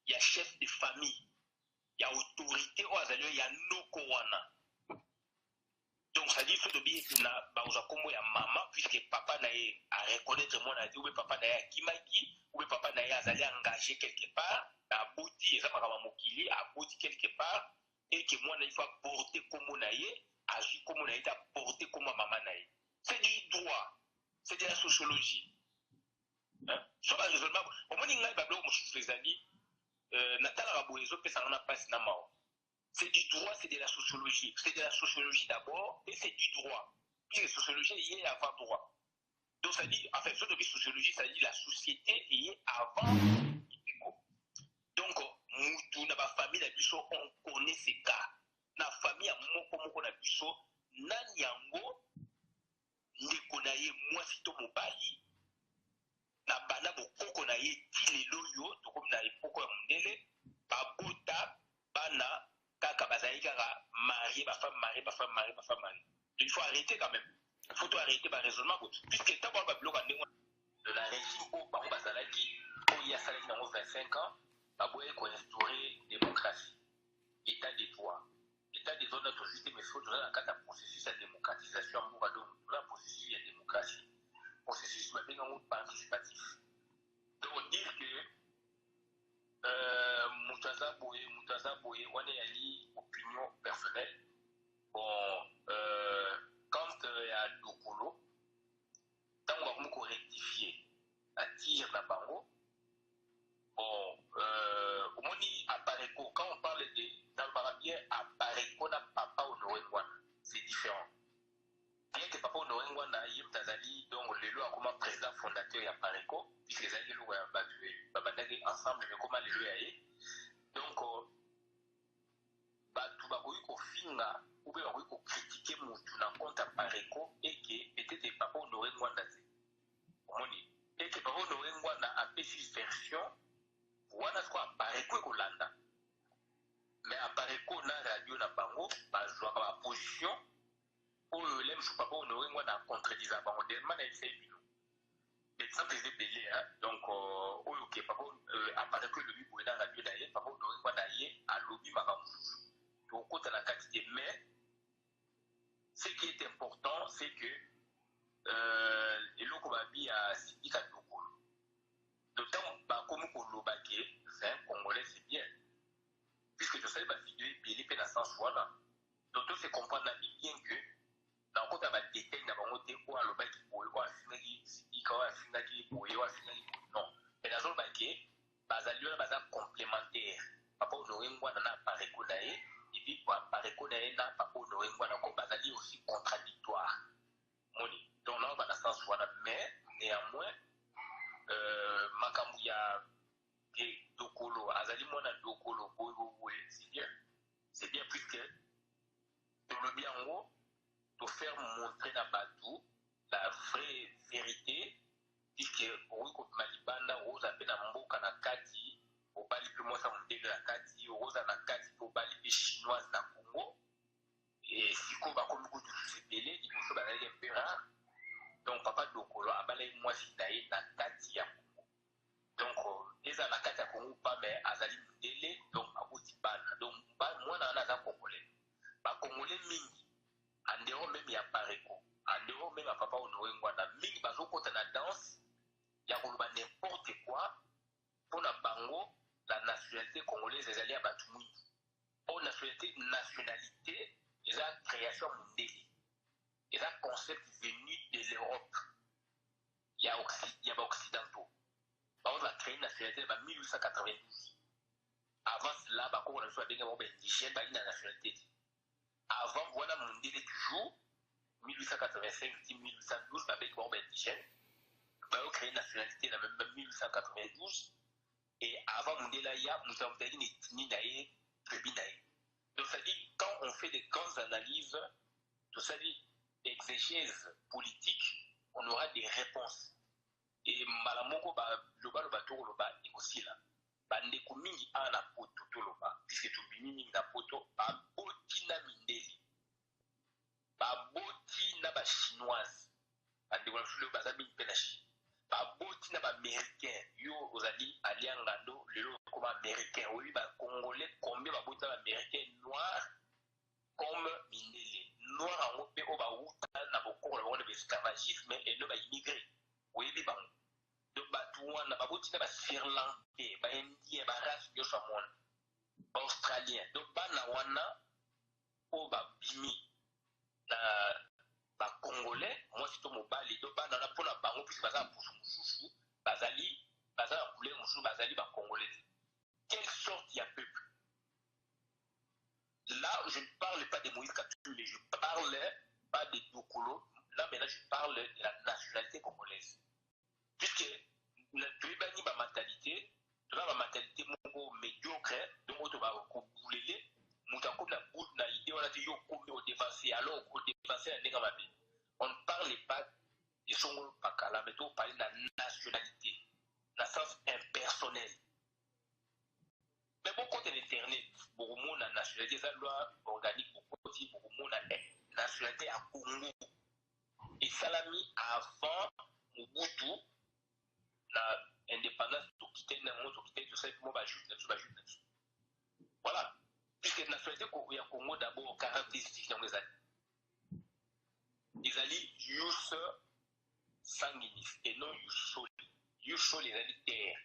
ya chef de famille, il y a autorité au Azalio, il y a noko wana. Donc ça dit que le bien na bauza komo ya maman puisque papa na a reconnaître mon adi ou papa na a kimaki ou papa na azali engagé quelque part a boti et ça par mokili a boti quelque part et que moi il faut porter comme na agir comme na a porter comme maman na. C'est du droit, c'est de la sociologie. Hein? Sur le raisonnement, au moins il y a bablo mo les amis. C'est du droit, c'est de la sociologie. C'est de la sociologie d'abord et c'est du droit. Puis la sociologie est liée avant droit. Donc ça dit, en fait, ce de sociologie, ça dit la société est liée avant. Donc, nous, dans ma famille, on connaît ces cas. Dans la famille, on a vu ça. Nanyango, Nekonaye, moi, si tu m'obali. Na bana bokoko na ye ti lelo yo to comme na epoko ya mondele babota bana kaka bazali kaka marié ba femme mariée. Il faut arrêter quand même. Il faut arrêter par raisonnement puisque tant ba bloka ndenge de la régime au ba bazalaki il y a salé dans 25 ans ba boye ko instaurer démocratie état des droits état des zones de société mais faut dans un processus de démocratisation en Bourado dans processus de démocratie. Processus participatif. Donc dire que Moutaza Boye, on est allé opinion personnelle. Bon, quand il y a Dokolo, tant qu'on va rectifier, à tir la bango, bon, au moins apparaît quand on parle de dans le barabien, apparaît qu'on a papa honoré c'est différent. Bien que papa honoré Ngwana yim tazali donc le loi comme président fondateur ya Pareco puisque les alliés loi battu babandaki ensemble mais comment le loi est donc batu bakoyi ko finga ou bien bakoyi ko critiquer mutu na compte Pareco et que peut-être papa honoré Ngwana c'est omoni et que papa honoré Ngwana a fait une version wana quoi Pareco ko landa mais à Pareco na radio na bango ba joa ba position oh, l'aime, je ne peux pas honorer moi dans contredisant. Bon, tellement il fait bilo. Mais exemple eza ebele donc oyo ke papa apare que lobi boye na radio na ye papa onoringwa na ye alobi makambo mosusu tokota na kati te mais ce qui est important c'est que eloko babi ya sindika dokolo d'autant bakomi koloba ke c'est un congolais c'est bien puisque tosali bavideo ebele mpe na sens wana donc to se comprendre na bien que na kota badetail na bango te oyo alobaki boye oyo asingaki sindika oyo asingaki boye oyo asingaki non mais nazoloba ke bazali wana baza complémentaire papa honore ngwana na pareko na ye epuis pareko na ye na papa honore ngwana ko bazali aussi contradictoire moni donc nao bana sens wana mais néanmoins makambo ya ke dokolo azali mwana dokolo boye c'est bien puisque tolobi yango to faire montrer na bato la vraie vérité puisque okoki kobima libanda okoza mpe na mboka na kati obali mpe mwasa mondele na kati okoza na kati mpe obali mpe chinoise na congo e sikoyo bakomi kutu susu ebele liboso bazalaki mpe rare donc papa dokolo abalaki mwasi na ye na kati ya congo donc eza na kati ya congo pa mais azali mondele donc aboti bana donc mwana wana aza congolais bacongolais mingi en dehors même ya pareko en dehors même ya papa honore ngwana mingi bazokota na danse ya koloba n'importe quoi mpona bango la nationalité congolaise ezali ya bato mwingi o nationalité eza création mondele eza concept venu de l'Europe ya baoccidentaux bango bacrée nationalité ba 1892 avant cela bakongo na biso babenge bango baindigène bali na nationalité te avant voilà mondele toujours 1885-1812 avec bon indigène bah créé une nationalité dans même 1892 et avant mondela ya nous avons dit ni naé tribu naé donc ça dit quand on fait des grandes analyses tout ça dit exégèse politique on aura des réponses et malamoko ba loba loba to loba aussi là bandeko mingi ana poto to loba puisque tout mingi na poto ba botina mindeli baboti na bachinoise bandeko na biso lelo baza mingi mpe na chine baboti na baaméricain yo ozali alia ngando lelo okoma américain oyebi bacongolais combien baboti na baaméricain noir comme mindele noir yango mpe oyo bauta na bokoko na bango na baesclavagisme eno baimmigré oyebi bango donc bato wana baboti na basirlankais baindien barace nyonso ya mwana baaustralien donc bana wana oyo babimi na bacongolais mwasi to mobali to bana na mpona bango puisque baza na pusu mosusu bazali baza na couleur mosusu bazali bacongolais quelle sorte ya peuple là je ne parle pas de Moïse Katumbi mais je parle pas de Dokolo là maintenant je parle de la nationalité congolaise puisque toyebani bamentalité toza bamentalité moko médiocre donc oyo tobakobulele moto akomi na bout na idée wana te yo okomi odévancé alors odévancé na ndenge mabe on ne parle pas de songolo pakala mais toparle na nationalité na sens impersonnel mais bokota na internet bokomona nationalité eza loi organique bokoti bokomona nationalité ya congo esalami avant mobutu na indépendance tokiteli nango tokiteli tosali mpo bajute na biso voilà puisque nationalité ya congo d'abord caractéristique yango ezali yus sanguinis et non yus soli yus soli ezali terre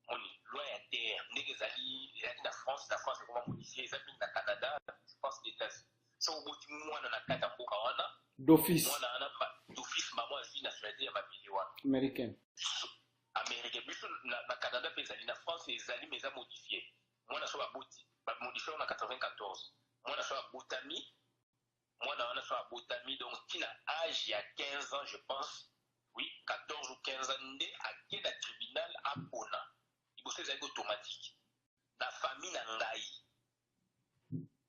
moni loi ya terre ndenge ezali na france ekoma modifié eza mingi na canada je pense états so oboti mwana na kati ya mboka wana d'office mwana wana d'office mamo azwi nationalité ya mabili wana américain biso na canada mpe ezali na france ezali mais eza modifié mwana so baboti bamodifié na 94 mwana so abotami mwana wana so abotami donc tina âge ya 15 ans je pense oui 14 ou 15 ans nde ake na tribunal apona liboso ezalaki automatique na famille na ngai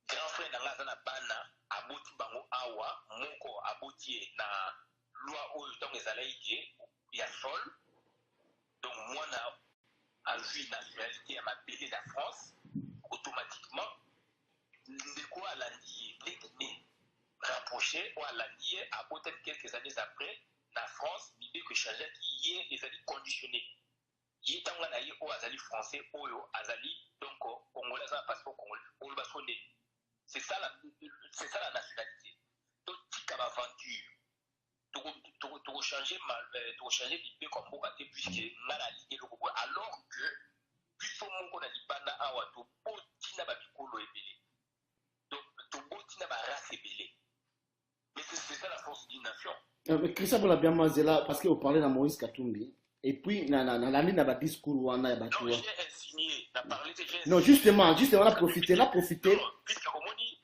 grand frère na ngai aza na bana aboti bango awa moko aboti ye na loi oyo ntango ezalaki ke ya sol donc mwana azwi nationalité ya mabele na france automatiquement ndeko alandi ye ndenge ne rapproché oyo alandi ye abotami quelques années après na France bibe que changer qui est ezali conditionné il est tanga na ye o azali français oyo azali donc congolais ça passeport congolais on va sonner c'est ça la nationalité donc tika aventure to changer mal to changer bibe comme boka te puisque ngala lié le ko alors que biso moko na libanda awa to botina ba bikolo ebele donc to botina ba race ebele mais c'est ça la force d'une nation. Christian Bola bien mazela parce que vous parlez de Moïse Katumbi et puis na ligne na ba discours wana ya batu. Non, j'ai insigné, na parlé de j'ai. Non, justement on a profité. Puisque omoni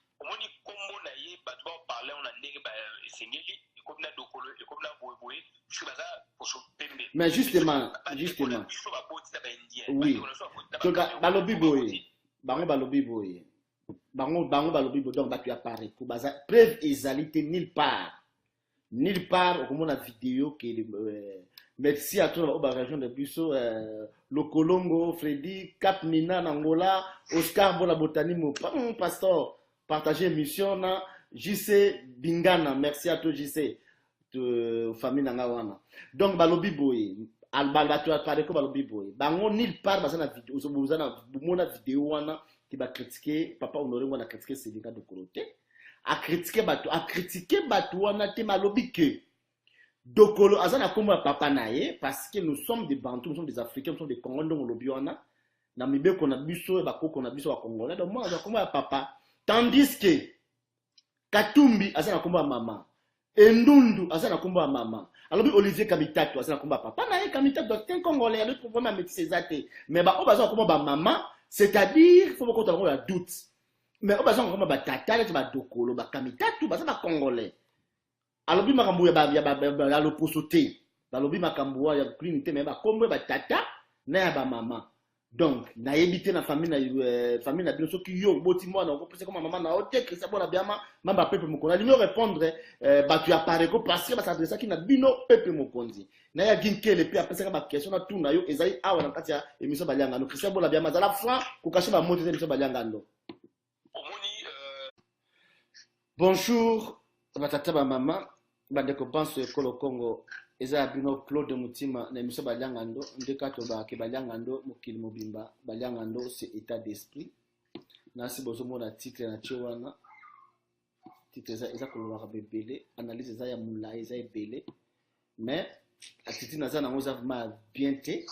kombo na ye batu ba parler on a ndenge ba sengeli comme na dokolo et comme na boyeboy puisque baza pour so pembe. Mais justement. Oui. Donc balobi boye. Bango balobi boye. Bango balobi boye donc batu apparaît pour baza preuve ezalité nulle part au moment la vidéo que merci à toi la région de Busso le Colongo Freddy Cap Nina Nangola Oscar Bola Botani mo pasteur partager émission na JC Bingana merci à toi JC de famille Nangawana donc balobi boye albal tu apparaît comme balobi boye bango nulle part baza na vidéo uzobuzana mona vidéo wana qui va critiquer papa Honoré wana critiquer Sénégal de Coroté a critiquer batu wana te malobi que dokolo azana komba papa naye parce que nous sommes des Bantous, nous sommes des Africains, nous sommes des Congolais donc lobi wana na mibe kona biso ba koko na biso wa Congolais donc moi azana komba papa tandis que Katumbi azana komba mama Endundu azana komba mama alobi Olivier Kamitatu azana komba papa naye Kamitatu c'est un Congolais le problème métis ezate mais ba obaza komba mama c'est-à-dire faut beaucoup avoir un doute. Mais on va dire comment batata les badokolo bakamita baza ba congolais alobi makambo ya loposote balobi makambo ya clinité mais ba kombo batata na ya ba mama donc na yebité na famille na bino soki yo boti mwana ko pese comme maman na ote que ça bona biama mamba peuple mokonzi ali répondre batu ya pareko parce que ba s'adresse ki na bino peuple mokonzi na ya ginkele pe apesa ba question na tout na yo ezali awa na kati ya émission balianga no Christian Bola biama za la fois ko kache ba moto émission balianga ndo. Bonjour, batata ba mama, bandeko pense que le Congo eza bino Claude Mutima na émission Baliangando, ndekato ba ke Baliangando mokili mobimba, Baliangando c'est état d'esprit. Nasi bozomo na titre na chiwana. Titre eza kolora bebele, analyse eza ya mula eza ebele. Mais atiti naza na ngoza ma bien té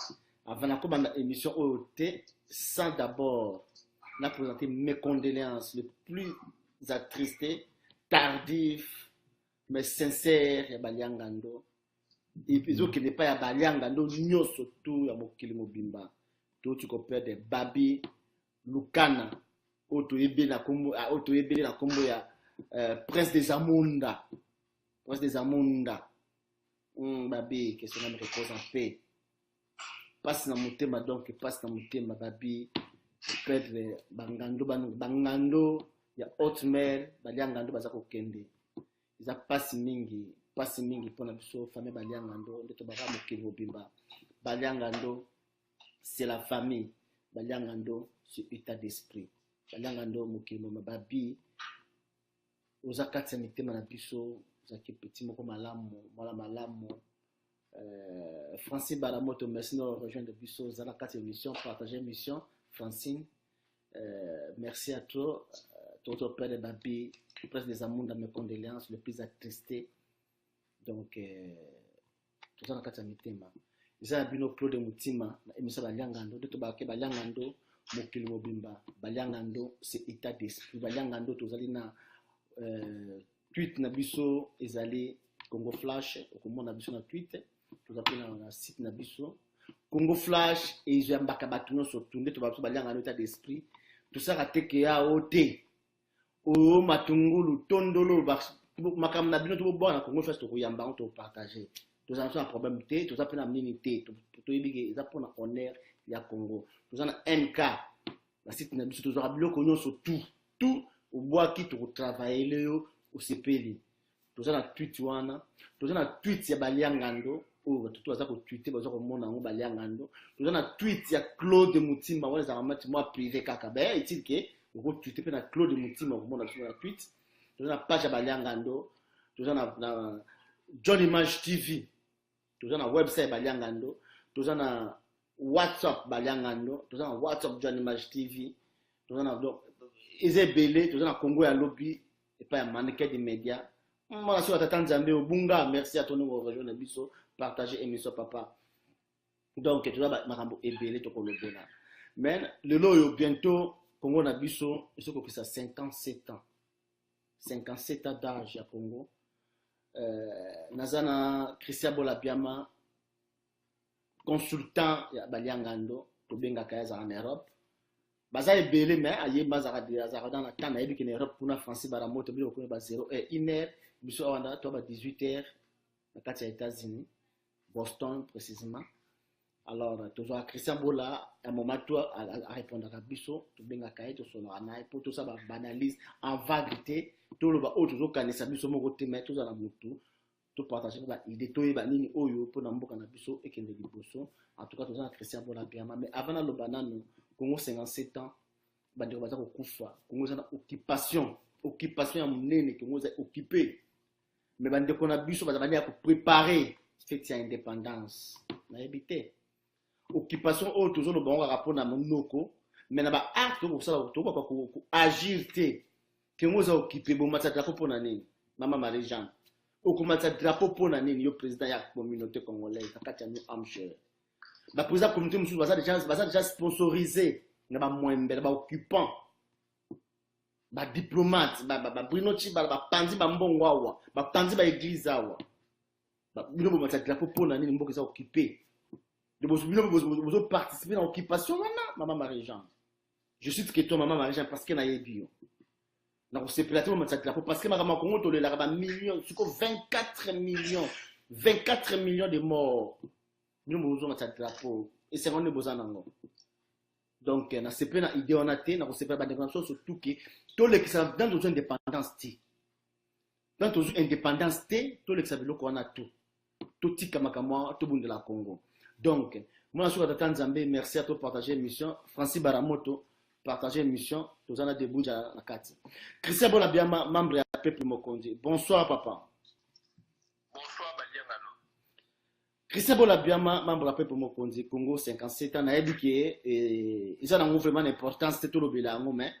avant na ko banda émission OT sans d'abord na présenter mes condoléances le plus attristé tardif mais sincère ya Baliangando et puis qui n'est pas ya Baliangando nyoso tout ya mokili mobimba tout tu compare de Babi Lukana auto yebe na kombo ya prince des Amunda Babi que son âme repose en paix passe na motema donc passe na motema Babi peut-être bangando ya haute mer Baliangando baza ko kende iza pasi mingi pona biso famille Baliangando ndeto baka mokili mobimba Baliangando c'est la famille Baliangando c'est état d'esprit Baliangando mokili mobimba Babi oza kati mitema na biso za petit moko malamu Francine Baramoto merci de rejoindre biso za la kati émission partager émission Francine merci à toi Toto père de Babi, presque des amours dans mes condoléances, le plus attristé. Donc, tout ça dans le cas de Mitema. Ils ont abîmé Claude Mutima, émission Baliangando, de Tobake Baliangando, Mokili Mobimba, Baliangando, c'est état d'esprit. Baliangando, tout ça, na tweet Nabiso, ils allaient Congo Flash, au comment Nabiso na tweet, tout ça, na site Nabiso. Congo Flash, et ils ont Bakabatuno sur tout, de Tobake Baliangando, état d'esprit. Tout ça, à TKA, OT. O matungulu tondolo makam na bino to bona Congo Flash to kuyamba to partager to ça un problème té to ça pena minité to yibige za pona honneur ya Congo to ça na MK la site na biso to za bilo konyo so tout au bois qui to travailler le au CPL to ça na tweet wana to ça na tweet ya Baliangando o to za ko tweeter baza ko mona ngo Baliangando to ça na tweet ya Claude Mutima wala za mati moi privé kaka ba est-il que vous tweetez pe na Claude Mutima au monde sur la tweet tu na page ya Baliangando tu na John Image TV toza na website baliangando toza na WhatsApp baliangando toza na WhatsApp John Image TV toza na donc ezebele toza na Congo ya lobby et pas ya mannequin des médias moi sur la Tanzanie obunga merci à ton nouveau rejoindre biso partager émission papa donc toza makambo ebele to ko lobena mais le loyo bientôt Congo na biso il faut que ça 57 ans 57 ans d'âge à Congo nazana Christian Bolabiama consultant ya baliangando to benga kaza en Europe baza ebele mais aye bazara dans la temps na yebi en Europe pour na Francis baramoto bi ko ba 0 et 1 heure biso wanda to ba 18 heures na kati ya États-Unis Boston précisément. Alors toujours Christian Bola à moment toi à répondre à biso to benga kaye to sonora na pour tout ça ba banalise en vérité tout le ba auto kanisa biso moko te mais tout za na mutu to partager ba idée to yeba nini oyo pour na mboka na biso et kende liboso en tout cas toujours Christian Bola biama mais avant le banano Congo 57 ans bande baza ko kufa Congo za na occupation ya munene Congo za occupé mais bande ko na biso baza bande ko préparer fête ya indépendance na habité occupation au toujours le bon rapport na monoko mais na ba acte ko sala to ko agir te Congo za occupé bon matsa drapeau pona nini mama Marie-Jeanne o ko matsa drapeau pona nini yo président ya communauté congolaise kati ya New Hampshire ba président communauté musu baza déjà sponsorisé na ba mwembe ba occupant ba diplomate ba Bruno Chiba ba panzi ba mbongo awa ba panzi ba église awa ba bino bo matsa drapeau pona nini mboka za occupé de vous participer dans l'occupation maman Marie-Jeanne je suis que toi maman Marie-Jeanne parce que na yebi na ko sepelate mo matsa drapeau parce que makama Congo to le la ba millions suko 24 millions de morts nous avons matsa drapeau et c'est on est besoin nango donc na sepelate na idée on a té na ko sepelate ba déclaration surtout que tous les qui sont dans une indépendance té dans une indépendance té tous les qui savent le qu'on a tout tika makama tout bundela Congo. Donc, moi, je suis à Tanzanie, merci à toi de partager l'émission. Francis Baramoto, partager l'émission. Tous en a des bouts à la carte. Christian Bolabiama, membre de la Peuple Mokondi. Bonsoir, papa. Bonsoir, Baliangano. Christian Bolabiama, membre de la Peuple Mokondi, Congo, 57 ans, n'a éduqué, et ils ont vraiment l'importance de tout le bilan, mais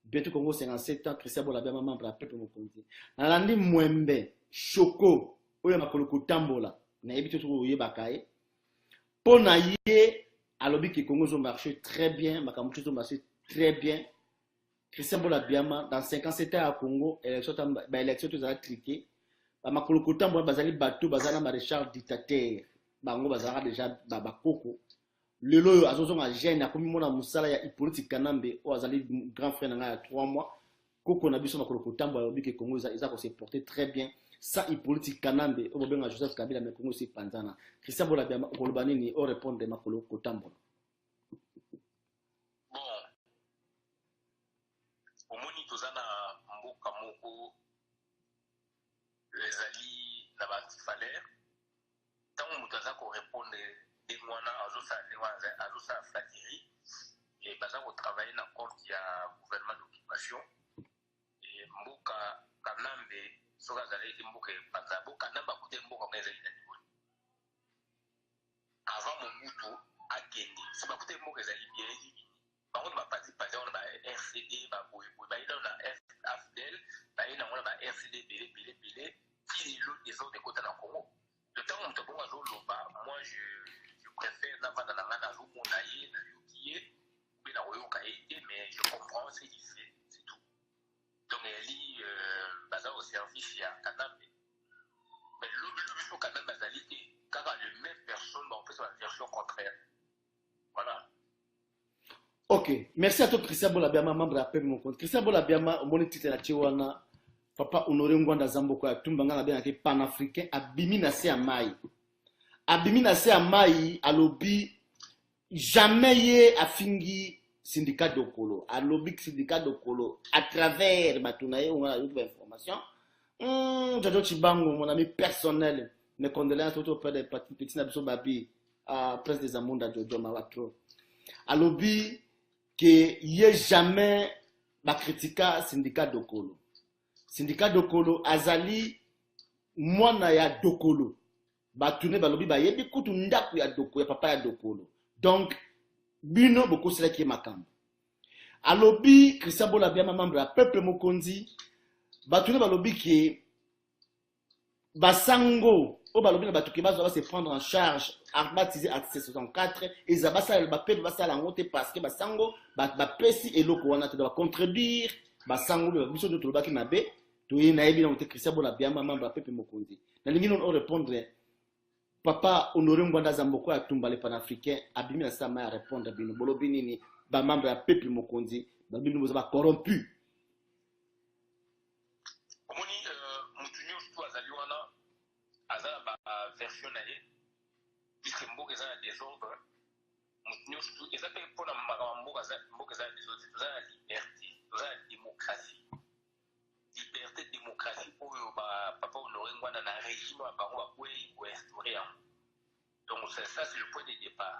bientôt Congo, 57 ans, Christian Bolabiama, membre de la Peuple Mokondi. Nalandi Mwembe, Choko, Oya Makoloko Tambola, n'a évité tout le Bakaye. Pour naïe, à l'objet que Congo ont marché très bien, Makamuchi ont marché très bien. Christian Bolabiama, dans 57 ans à Congo, élection tout a cliqué. Makolo Tambola, Bazali Batou, Bazana Maréchal dictateur, Bango Bazara déjà Babakoko. Le loyo, Azozon a gêné, a commis mon amoussala, ya Hippolyte Kanambe, ou Azali grand frère, il y a 3 mois. Koko Nabiso Makolo Tambola, à l'objet que Congo, ils ont s'est porté très bien. Ça, Hippolyte Kanambe, au moment où Joseph Kabila, mais Congo, c'est Panzana. Christian Bolabiama, Kolobanini, au répondre de Makolo Kotambola. Bon, au moni tozana mboka moko les alliés là-bas qui fallait tant que nous avons répondre des mois à ça flatterie et basant au travail dans le compte il y a gouvernement d'occupation et mboka Kanambe soka zali mboka panza mboka namba kute mboka ngeza ina nikoni avant mon mutu akende si ba kute mboka zali bien bango ba parti on ba RCD ba boy ba ina na FDL ba ina on ba RCD belé qui l'autre des autres côté dans Congo le temps on te bon azo loba moi je préfère na vanda na ngana zo monaye na yokiye mais na royoka été mais je comprends c'est difficile c'est tout donc elle lit basé au service il y a Kanambe mais l'obligation Kanambe basalité car les mêmes personnes on fait la version contraire voilà. Ok, merci à toi Christian Bolabiama, membre de la PEP mon compte. Christian Bolabiama, au mon titre la Chiwana, papa Honoré Ngwanda Zamboko ya Tumbanga na bien panafricain abimi na se amai. Abimi na se amai alobi jamais ye afingi syndicat de Kolo, alobi syndicat de Kolo à travers Batunaye on a eu de information. Jojo Chibango, mon ami personnel, mes condoléances auprès des petits Nabiso Babi à presse des Amunda Jojo Mawatro. Alobi que yé jamais ba critica syndicat de Kolo. Syndicat de Kolo azali mwana ya dokolo batune balobi bayebi kutu ndako ya doko ya papa ya dokolo donc bino bokoselaki makambo alobi Christian Bola Biama membre ya peuple mokonzi batune balobi ke basango o balobi na batuke bazo va se prendre en charge arbatisé article 64 eza basala ba peuple basala ngote parce que basango ba pesi eloko wana te ba contredire basango ba biso de tolobaki mabe to yena yebi na Christian Bola Biama membre ya peuple mokonzi na lingi non répondre papa Honoré Ngwanda Zamboko ya tumba le panafricain abimi na sama ya répondre bino bolobi nini ba membre ya peuple mokonzi ba bino boza ba corrompu omoni mutu nyonso azali wana aza ba version na ye puisque mboka eza na désordre mutu nyonso eza mpe mpona makambo mboka eza na désordre toza na liberté toza na démocratie démocratie oyo papa Honoré Ngwanda na régime ya bango bakwei koinstaurer yango donc ça c'est le point de départ